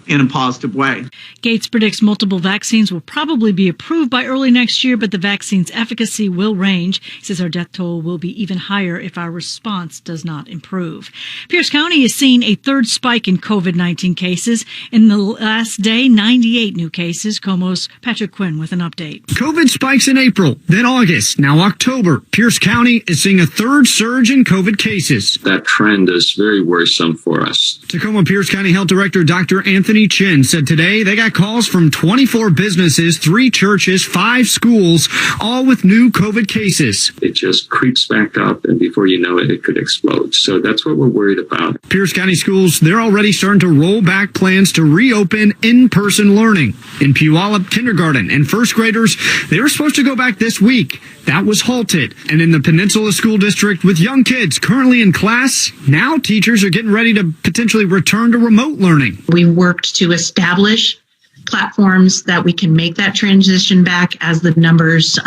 in a positive way. Gates predicts multiple vaccines will probably be approved by early next year, but the vaccine's efficacy will range. He says our death toll will be even higher if our response does not improve. Pierce County is seeing a third spike in COVID-19 cases. In the last day, 98 new cases. Como's Patrick Quinn with an update. COVID spikes in April, then August, now October. Pierce County is seeing a third surge in COVID cases. That trend is very worrisome for us. Tacoma Pierce County Health Director Dr. Anthony Chin said today they got calls from 24 businesses, 3 churches, 5 schools, all with new COVID cases. It just creeps back up, and before you know it, it could explode. So that's what we're worried about. Pierce County schools, they're already starting to roll back plans to reopen in-person learning. In Puyallup, kindergarten and first graders, they were supposed to go back this week. That was halted. And in the Peninsula School District, with young kids currently in class, now teachers are getting ready to potentially return to remote learning. We worked to establish platforms that we can make that transition back as the numbers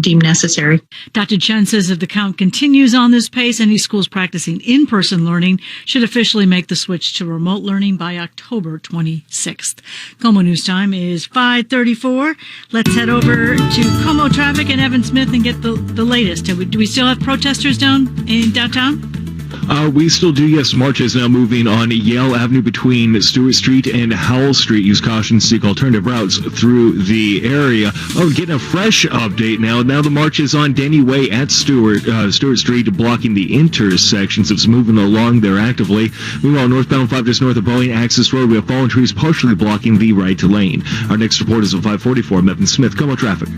deem necessary. Dr. Chen says if the count continues on this pace, any schools practicing in-person learning should officially make the switch to remote learning by October 26th. KOMO News Time is 5:34. Let's head over to KOMO traffic and Evan Smith and get the latest. Do we still have protesters down in downtown? We still do, yes. March is now moving on Yale Avenue between Stewart Street and Howell Street. Use caution, seek alternative routes through the area. Oh, getting a fresh update now. Now the march is on Denny Way at Stewart Street, blocking the intersections. It's moving along there actively. Meanwhile, northbound 5 just north of Boeing Access Road, we have fallen trees partially blocking the right lane. Our next report is at 5:44. I'm Evan Smith, KOMO Traffic.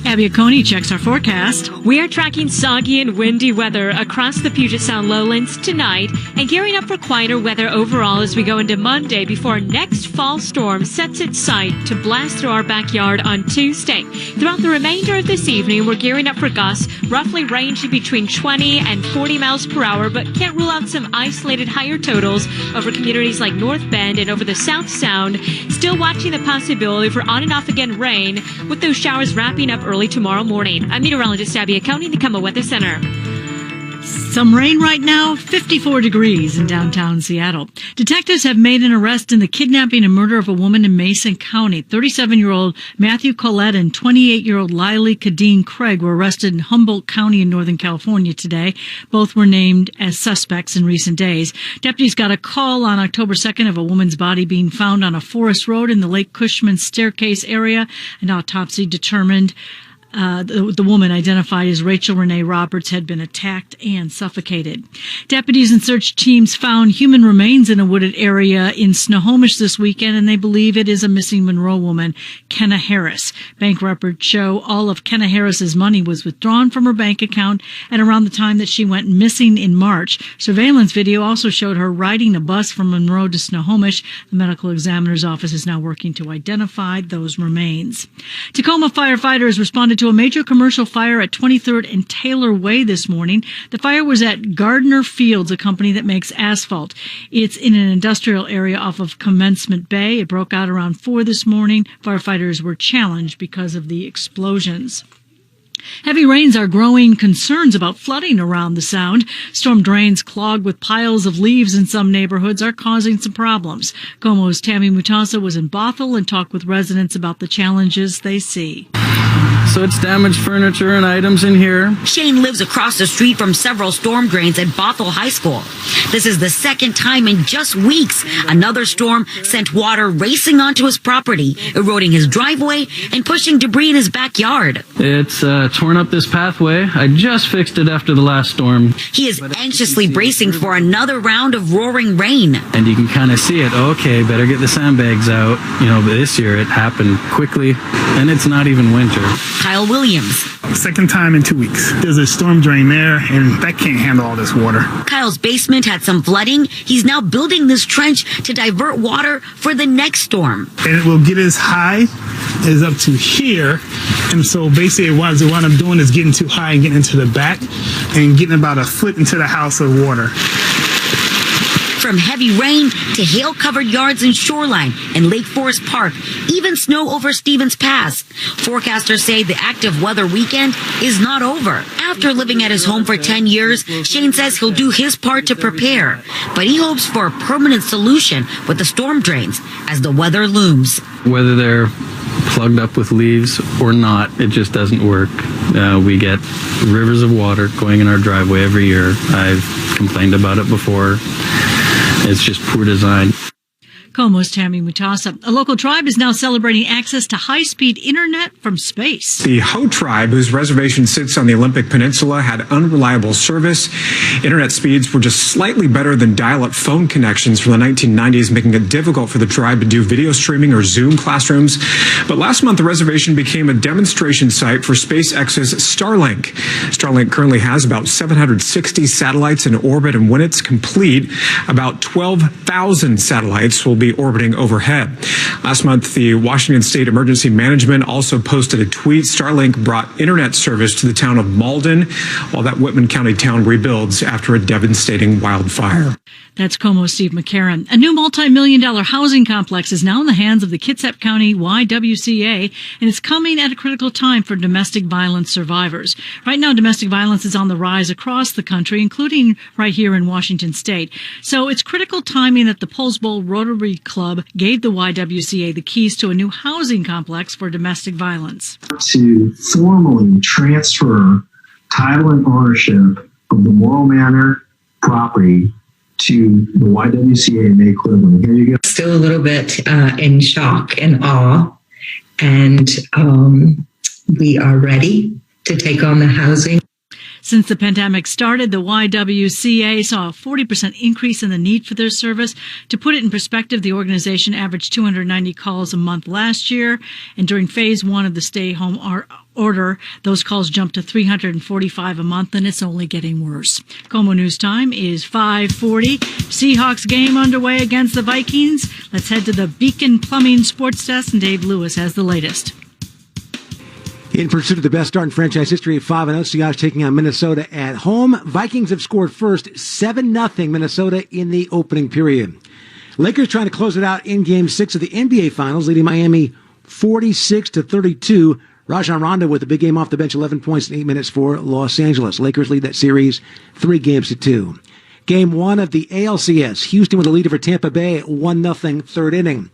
Abby Coney checks our forecast. We are tracking soggy and windy weather across the Puget Sound lowlands tonight and gearing up for quieter weather overall as we go into Monday before our next fall storm sets its sight to blast through our backyard on Tuesday. Throughout the remainder of this evening, we're gearing up for gusts roughly ranging between 20 and 40 miles per hour, but can't rule out some isolated higher totals over communities like North Bend and over the South Sound. Still watching the possibility for on and off again rain, with those showers wrapping up early tomorrow morning. I'm meteorologist Abby Coney in the KOMO Weather Center. Some rain right now, 54 degrees in downtown Seattle. Detectives have made an arrest in the kidnapping and murder of a woman in Mason County. 37-year-old Matthew Collette and 28-year-old Lily Kadeen Craig were arrested in Humboldt County in Northern California today. Both were named as suspects in recent days. Deputies got a call on October 2nd of a woman's body being found on a forest road in the Lake Cushman staircase area. An autopsy determined the woman, identified as Rachel Renee Roberts, had been attacked and suffocated. Deputies and search teams found human remains in a wooded area in Snohomish this weekend, and they believe it is a missing Monroe woman, Kenna Harris. Bank records show all of Kenna Harris's money was withdrawn from her bank account at around the time that she went missing in March. Surveillance video also showed her riding a bus from Monroe to Snohomish. The medical examiner's office is now working to identify those remains. Tacoma firefighters responded to a major commercial fire at 23rd and Taylor Way this morning. The fire was at Gardner Fields, a company that makes asphalt. It's in an industrial area off of Commencement Bay. It broke out around 4 this morning. Firefighters were challenged because of the explosions. Heavy rains are growing concerns about flooding around the Sound. Storm drains clogged with piles of leaves in some neighborhoods are causing some problems. KOMO's Tammy Mutasa was in Bothell and talked with residents about the challenges they see. So it's damaged furniture and items in here. Shane lives across the street from several storm drains at Bothell High School. This is the second time in just weeks another storm sent water racing onto his property, eroding his driveway and pushing debris in his backyard. It's torn up this pathway. I just fixed it after the last storm. He is anxiously bracing for another round of roaring rain. And you can kind of see it. Okay, better get the sandbags out. You know, but this year it happened quickly, and it's not even winter. Kyle Williams. Second time in 2 weeks. There's a storm drain there, and that can't handle all this water. Kyle's basement had some flooding. He's now building this trench to divert water for the next storm. And it will get as high as up to here. And so basically what I'm doing is getting too high and getting into the back and getting about a foot into the house of water. From heavy rain to hail-covered yards in Shoreline and Lake Forest Park, even snow over Stevens Pass. Forecasters say the active weather weekend is not over. After living at his home for 10 years, Shane says he'll do his part to prepare, but he hopes for a permanent solution with the storm drains as the weather looms. Whether they're plugged up with leaves or not, it just doesn't work. We get rivers of water going in our driveway every year. I've complained about it before. It's just poor design. KOMO's Tammy Mutasa. A local tribe is now celebrating access to high-speed internet from space. The Ho tribe, whose reservation sits on the Olympic Peninsula, had unreliable service. Internet speeds were just slightly better than dial-up phone connections from the 1990s, making it difficult for the tribe to do video streaming or Zoom classrooms. But last month, the reservation became a demonstration site for SpaceX's Starlink. Starlink currently has about 760 satellites in orbit, and when it's complete, about 12,000 satellites will be orbiting overhead. Last month, the Washington State Emergency Management also posted a tweet. Starlink brought internet service to the town of Malden while that Whitman County town rebuilds after a devastating wildfire. That's Como's Steve McCarron. A new multi-million-dollar housing complex is now in the hands of the Kitsap County YWCA, and it's coming at a critical time for domestic violence survivors. Right now, domestic violence is on the rise across the country, including right here in Washington State. So it's critical timing that the Pulse Bowl Rotary Club gave the YWCA the keys to a new housing complex for domestic violence. To formally transfer title and ownership of the Morrill Manor property to the YWCA in May Cleveland. Here you go. Still a little bit in shock and awe, and we are ready to take on the housing. Since the pandemic started, the YWCA saw a 40% increase in the need for their service. To put it in perspective, the organization averaged 290 calls a month last year, and during phase one of the stay-home order, those calls jumped to 345 a month, and it's only getting worse. Como News Time is 5:40. Seahawks game underway against the Vikings. Let's head to the Beacon Plumbing Sports Desk, and Dave Lewis has the latest. In pursuit of the best start in franchise history, 5-0, Seahawks taking on Minnesota at home. Vikings have scored first, 7-0 Minnesota in the opening period. Lakers trying to close it out in Game 6 of the NBA Finals, leading Miami 46-32. Rajon Rondo with a big game off the bench, 11 points in 8 minutes for Los Angeles. Lakers lead that series 3-2. Game 1 of the ALCS, Houston with a lead over Tampa Bay, 1-0 third inning.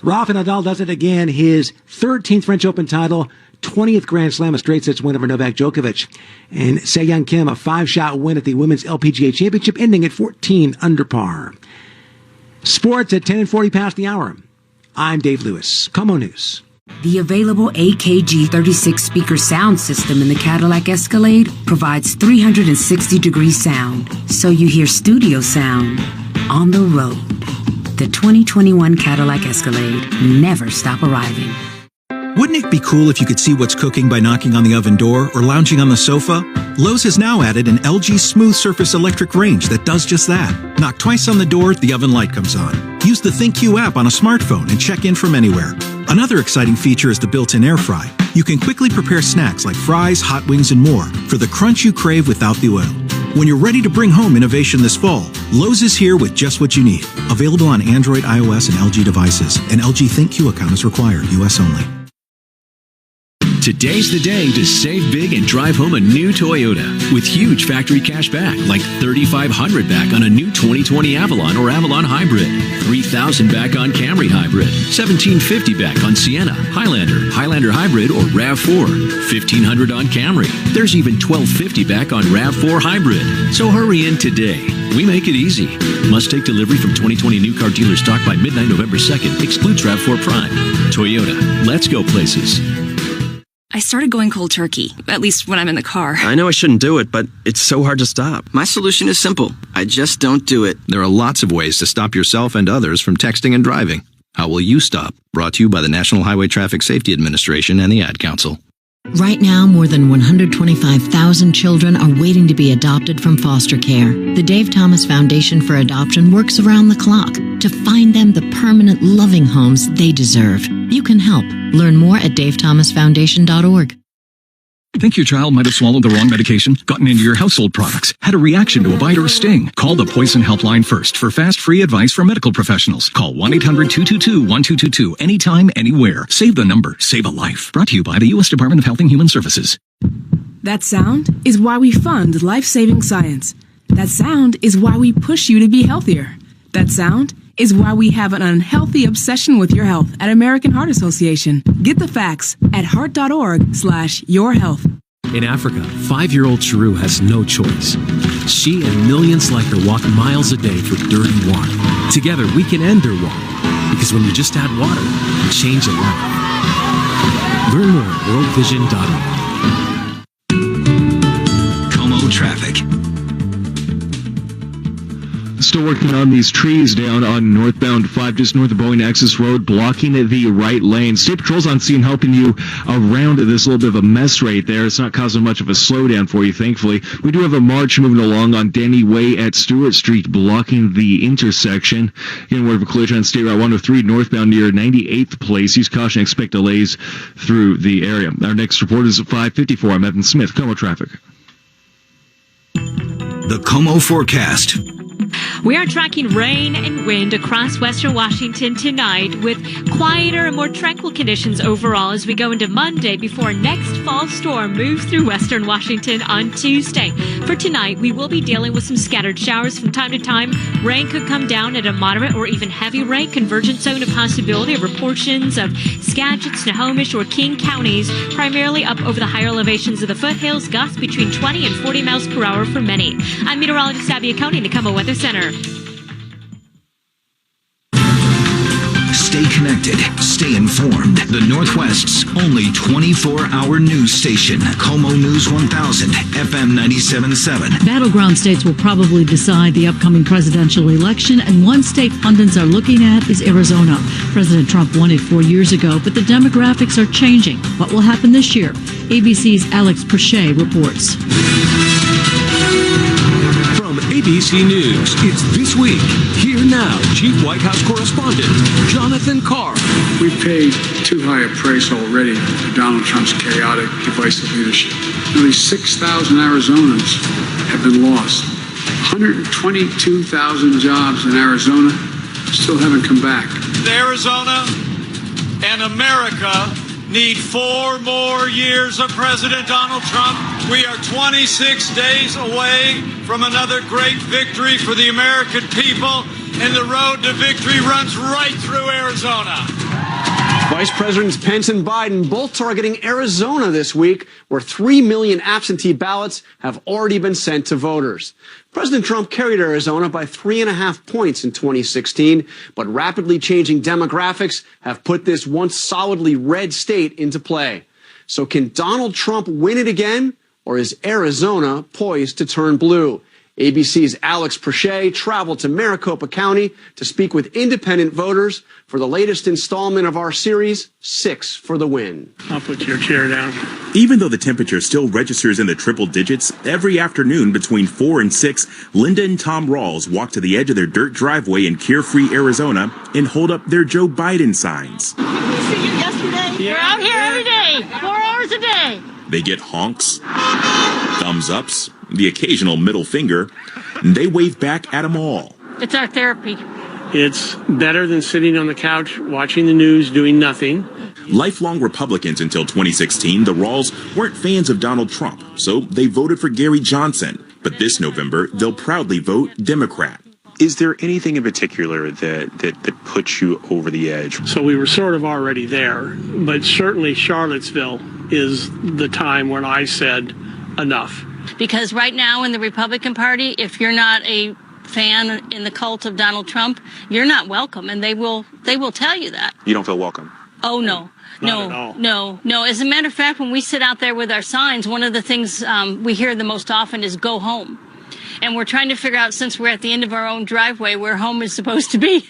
Rafa Nadal does it again, his 13th French Open title, 20th Grand Slam, a straight sets win over Novak Djokovic. And Se-Young Kim, a 5-shot win at the Women's LPGA Championship, ending at 14 under par. Sports at 10:40 past the hour. I'm Dave Lewis. Como News. The available AKG 36 speaker sound system in the Cadillac Escalade provides 360-degree sound, so you hear studio sound on the road. The 2021 Cadillac Escalade. Never stop arriving. Wouldn't it be cool if you could see what's cooking by knocking on the oven door or lounging on the sofa? Lowe's has now added an LG Smooth Surface electric range that does just that. Knock twice on the door, the oven light comes on. Use the ThinkQ app on a smartphone and check in from anywhere. Another exciting feature is the built-in air fry. You can quickly prepare snacks like fries, hot wings, and more for the crunch you crave without the oil. When you're ready to bring home innovation this fall, Lowe's is here with just what you need. Available on Android, iOS, and LG devices. An LG ThinkQ account is required. U.S. only. Today's the day to save big and drive home a new Toyota with huge factory cash back, like $3,500 back on a new 2020 Avalon or Avalon Hybrid, $3,000 back on Camry Hybrid, $1,750 back on Sienna, Highlander, Highlander Hybrid, or RAV4, $1,500 on Camry. There's even $1,250 back on RAV4 Hybrid. So hurry in today. We make it easy. Must take delivery from 2020 new car dealer stock by midnight November 2nd. Excludes RAV4 Prime. Toyota. Let's go places. I started going cold turkey, at least when I'm in the car. I know I shouldn't do it, but it's so hard to stop. My solution is simple. I just don't do it. There are lots of ways to stop yourself and others from texting and driving. How will you stop? Brought to you by the National Highway Traffic Safety Administration and the Ad Council. Right now, more than 125,000 children are waiting to be adopted from foster care. The Dave Thomas Foundation for Adoption works around the clock to find them the permanent, loving homes they deserve. You can help. Learn more at davethomasfoundation.org. Think your child might have swallowed the wrong medication, gotten into your household products, had a reaction to a bite or a sting? Call the Poison Helpline first for fast, free advice from medical professionals. Call 1-800-222-1222 anytime, anywhere. Save the number. Save a life. Brought to you by the U.S. Department of Health and Human Services. That sound is why we fund life-saving science. That sound is why we push you to be healthier. That sound is why we have an unhealthy obsession with your health at American Heart Association. Get the facts at heart.org/yourhealth. In Africa, 5-year-old Chiru has no choice. She and millions like her walk miles a day for dirty water. Together, we can end their walk. Because when you just add water, you change a life. Learn more at worldvision.org. Como traffic. Still working on these trees down on northbound 5 just north of Boeing Access Road, blocking the right lane. State Patrol's on scene helping you around this little bit of a mess right there. It's not causing much of a slowdown for you, thankfully. We do have a march moving along on Denny Way at Stewart Street, blocking the intersection. Again, word of a collision on State Route 103 northbound near 98th Place. Use caution, expect delays through the area. Our next report is at 5:54. I'm Evan Smith, Como Traffic. The Como Forecast. We are tracking rain and wind across western Washington tonight with quieter and more tranquil conditions overall as we go into Monday before next fall storm moves through western Washington on Tuesday. For tonight, we will be dealing with some scattered showers from time to time. Rain could come down at a moderate or even heavy rate. Convergence zone of possibility over portions of Skagit, Snohomish, or King counties, primarily up over the higher elevations of the foothills. Gusts between 20 and 40 miles per hour for many. I'm meteorologist Abby Coney in the Como Weather Center. Stay connected. Stay informed. The Northwest's only 24-hour news station. Como News 1000, FM 97.7. Battleground states will probably decide the upcoming presidential election, and one state pundits are looking at is Arizona. President Trump won it 4 years ago, but the demographics are changing. What will happen this year? ABC's Alex Perche reports. From ABC News, it's This Week. Here now, Chief White House Correspondent Jonathan Carr. We've paid too high a price already for Donald Trump's chaotic, divisive leadership. Nearly 6,000 Arizonans have been lost. 122,000 jobs in Arizona still haven't come back. Arizona and America need 4 more years of President Donald Trump. We are 26 days away from another great victory for the American people, and the road to victory runs right through Arizona. Vice Presidents Pence and Biden both targeting Arizona this week, where 3 million absentee ballots have already been sent to voters. President Trump carried Arizona by 3.5 points in 2016, but rapidly changing demographics have put this once solidly red state into play. So can Donald Trump win it again, or is Arizona poised to turn blue? ABC's Alex Perche traveled to Maricopa County to speak with independent voters for the latest installment of our series, 6 for the Win. I'll put your chair down. Even though the temperature still registers in the triple digits, every afternoon between 4 and 6, Linda and Tom Rawls walk to the edge of their dirt driveway in Carefree, Arizona, and hold up their Joe Biden signs. Did we see you yesterday? Yeah. We're out here every day, 4 hours a day. They get honks, thumbs ups, the occasional middle finger, and they wave back at them all. It's our therapy. It's better than sitting on the couch watching the news doing nothing. Lifelong Republicans until 2016, the Rawls weren't fans of Donald Trump, so they voted for Gary Johnson. But this November, they'll proudly vote Democrat. Is there anything in particular that puts you over the edge? So we were sort of already there, but certainly Charlottesville is the time when I said enough. Because right now in the Republican Party, if you're not a fan in the cult of Donald Trump, you're not welcome, and they will tell you that. You don't feel welcome? Oh, no. No. As a matter of fact, when we sit out there with our signs, one of the things we hear the most often is go home. And we're trying to figure out, since we're at the end of our own driveway, where home is supposed to be.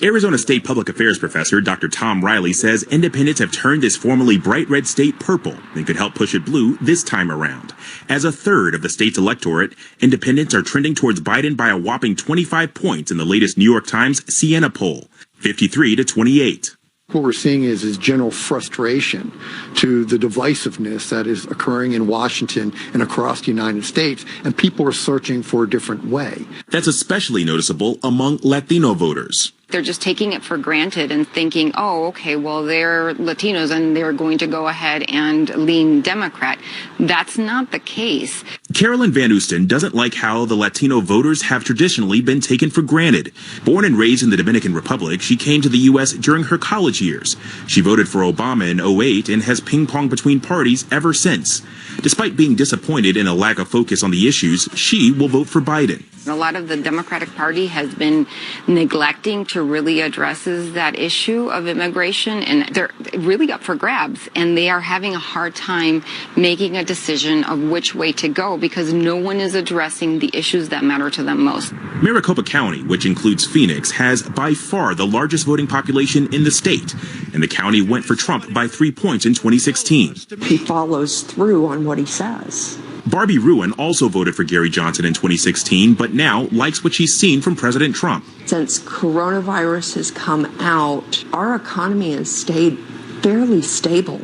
Arizona State Public Affairs professor Dr. Tom Riley says independents have turned this formerly bright red state purple and could help push it blue this time around. As a third of the state's electorate, independents are trending towards Biden by a whopping 25 points in the latest New York Times Siena poll, 53-28. What we're seeing is general frustration to the divisiveness that is occurring in Washington and across the United States, and people are searching for a different way. That's especially noticeable among Latino voters. They're just taking it for granted and thinking, oh, okay, well, they're Latinos and they're going to go ahead and lean Democrat. That's not the case. Carolyn Van Oosten doesn't like how the Latino voters have traditionally been taken for granted. Born and raised in the Dominican Republic, she came to the U.S. during her college years. She voted for Obama in 2008 and has ping-ponged between parties ever since. Despite being disappointed in a lack of focus on the issues, she will vote for Biden. A lot of the Democratic Party has been neglecting to really address that issue of immigration, and they're really up for grabs, and they are having a hard time making a decision of which way to go because no one is addressing the issues that matter to them most. Maricopa County, which includes Phoenix, has by far the largest voting population in the state, and the county went for Trump by 3 points in 2016. He follows through on what he says. Barbie Ruin also voted for Gary Johnson in 2016, but now likes what she's seen from President Trump. Since coronavirus has come out, our economy has stayed fairly stable.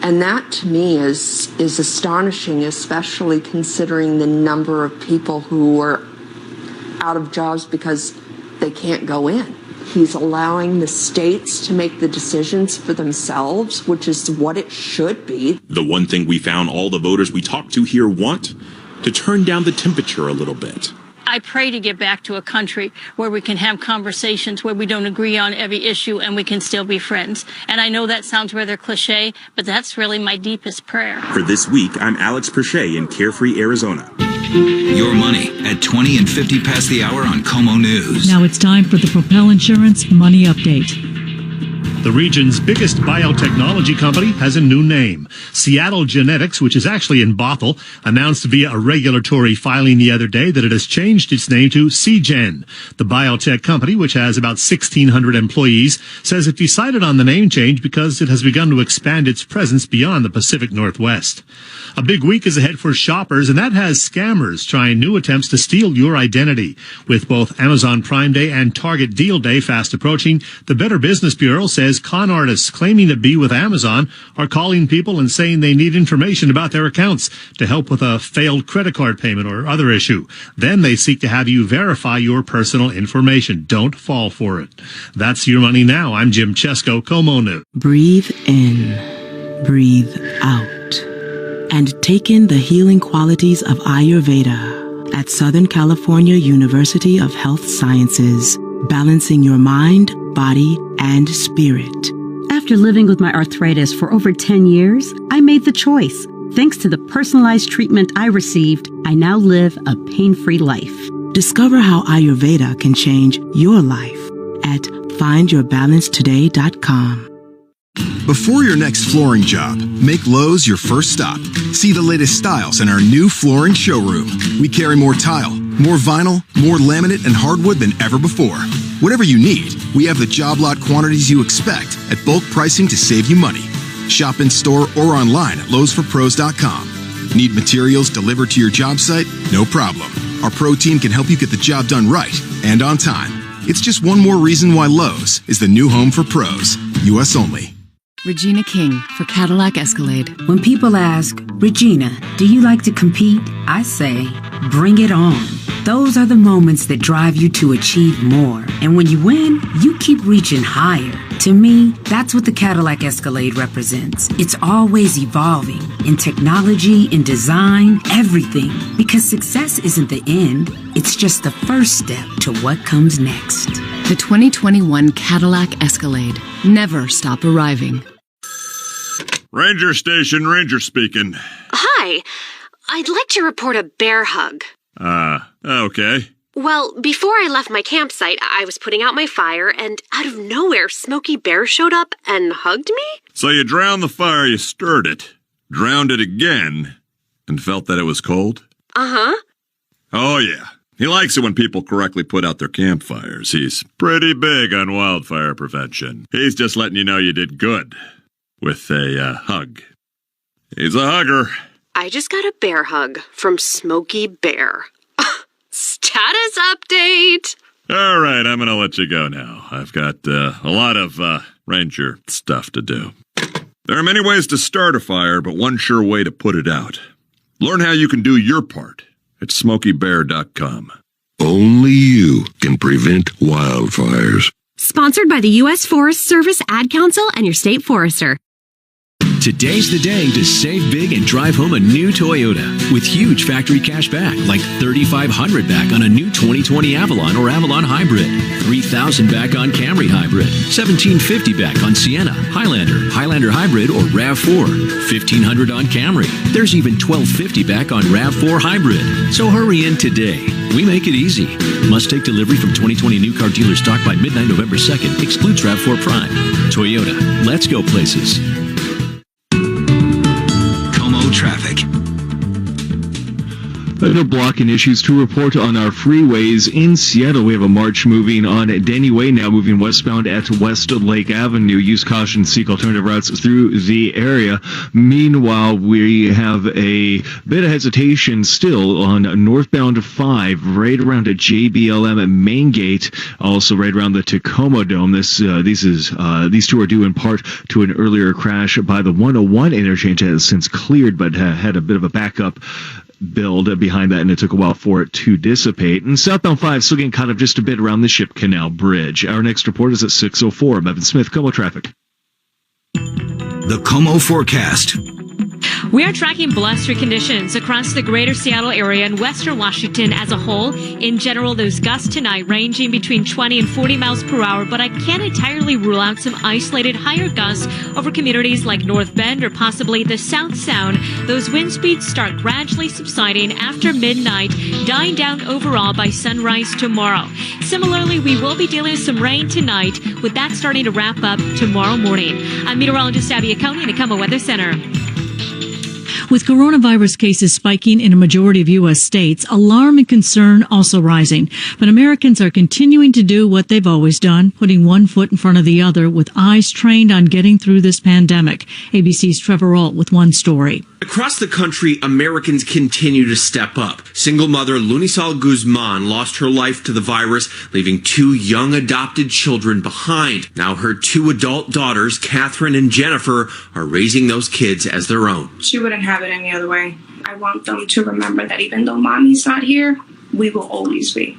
And that, to me, is astonishing, especially considering the number of people who are out of jobs because they can't go in. He's allowing the states to make the decisions for themselves, which is what it should be. The one thing we found all the voters we talked to here want? To turn down the temperature a little bit. I pray to get back to a country where we can have conversations, where we don't agree on every issue and we can still be friends. And I know that sounds rather cliche, but that's really my deepest prayer. For this week, I'm Alex Perche in Carefree, Arizona. Your money at 20 and 50 past the hour on Como News. Now it's time for the Propel Insurance Money Update. The region's biggest biotechnology company has a new name. Seattle Genetics, which is actually in Bothell, announced via a regulatory filing the other day that it has changed its name to Seagen. The biotech company, which has about 1,600 employees, says it decided on the name change because it has begun to expand its presence beyond the Pacific Northwest. A big week is ahead for shoppers, and that has scammers trying new attempts to steal your identity. With both Amazon Prime Day and Target Deal Day fast approaching, the Better Business Bureau says con artists claiming to be with Amazon are calling people and saying they need information about their accounts to help with a failed credit card payment or other issue. Then they seek to have you verify your personal information. Don't fall for it. That's Your Money Now. I'm Jim Chesko, Como News. Breathe in, breathe out, and take in the healing qualities of Ayurveda at Southern California University of Health Sciences, balancing your mind, body, and spirit. After living with my arthritis for over 10 years, I made the choice. Thanks to the personalized treatment I received, I now live a pain-free life. Discover how Ayurveda can change your life at findyourbalancetoday.com. Before your next flooring job, make Lowe's your first stop. See the latest styles in our new flooring showroom. We carry more tile, more vinyl, more laminate and hardwood than ever before. Whatever you need, we have the job lot quantities you expect at bulk pricing to save you money. Shop in store or online at lowesforpros.com. Need materials delivered to your job site? No problem. Our pro team can help you get the job done right and on time. It's just one more reason why Lowe's is the new home for pros. U.S. only. Regina King for Cadillac Escalade. When people ask, Regina, do you like to compete? I say, bring it on. Those are the moments that drive you to achieve more. And when you win, you keep reaching higher. To me, that's what the Cadillac Escalade represents. It's always evolving in technology, in design, everything. Because success isn't the end, it's just the first step to what comes next. The 2021 Cadillac Escalade. Never stop arriving. Ranger Station, Ranger speaking. Hi. I'd like to report a bear hug. Okay. Well, before I left my campsite, I was putting out my fire, and out of nowhere, Smokey Bear showed up and hugged me? So you drowned the fire, you stirred it, drowned it again, and felt that it was cold? Uh-huh. Oh, yeah. He likes it when people correctly put out their campfires. He's pretty big on wildfire prevention. He's just letting you know you did good with a hug. He's a hugger. I just got a bear hug from Smokey Bear. Status update! All right, I'm going to let you go now. I've got a lot of ranger stuff to do. There are many ways to start a fire, but one sure way to put it out. Learn how you can do your part at SmokeyBear.com. Only you can prevent wildfires. Sponsored by the U.S. Forest Service, Ad Council, and your state forester. Today's the day to save big and drive home a new Toyota with huge factory cash back, like $3,500 back on a new 2020 Avalon or Avalon Hybrid, $3,000 back on Camry Hybrid, $1,750 back on Sienna, Highlander, Highlander Hybrid, or RAV4, $1,500 on Camry. There's even $1,250 back on RAV4 Hybrid. So hurry in today. We make it easy. Must take delivery from 2020 new car dealer stock by midnight November 2nd. Excludes RAV4 Prime. Toyota. Let's go places. Traffic. No blocking issues to report on our freeways in Seattle. We have a march moving on Denny Way, now moving westbound at West Lake Avenue. Use caution, seek alternative routes through the area. Meanwhile, we have a bit of hesitation still on northbound 5, right around at JBLM at Main Gate, also right around the Tacoma Dome. These two are due in part to an earlier crash by the 101 interchange that has since cleared, but had a bit of a backup build behind that, and it took a while for it to dissipate. And southbound 5 still getting caught up just a bit around the Ship Canal Bridge. Our next report is at 6:04. I'm Evan Smith, KOMO Traffic. The KOMO forecast. We are tracking blustery conditions across the greater Seattle area and western Washington as a whole. In general, those gusts tonight ranging between 20 and 40 miles per hour, but I can't entirely rule out some isolated higher gusts over communities like North Bend or possibly the South Sound. Those wind speeds start gradually subsiding after midnight, dying down overall by sunrise tomorrow. Similarly, we will be dealing with some rain tonight, with that starting to wrap up tomorrow morning. I'm meteorologist Abby Acone in the KOMO Weather Center. With coronavirus cases spiking in a majority of U.S. states, alarm and concern also rising. But Americans are continuing to do what they've always done, putting one foot in front of the other with eyes trained on getting through this pandemic. ABC's Trevor Ault with one story. Across the country, Americans continue to step up. Single mother Lunisal Guzman lost her life to the virus, leaving 2 young adopted children behind. Now her 2 adult daughters, Catherine and Jennifer, are raising those kids as their own. She wouldn't have it any other way. I want them to remember that even though mommy's not here, we will always be.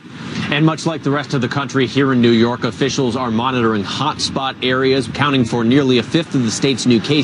And much like the rest of the country, here in New York, officials are monitoring hotspot areas, accounting for nearly a fifth of the state's new cases.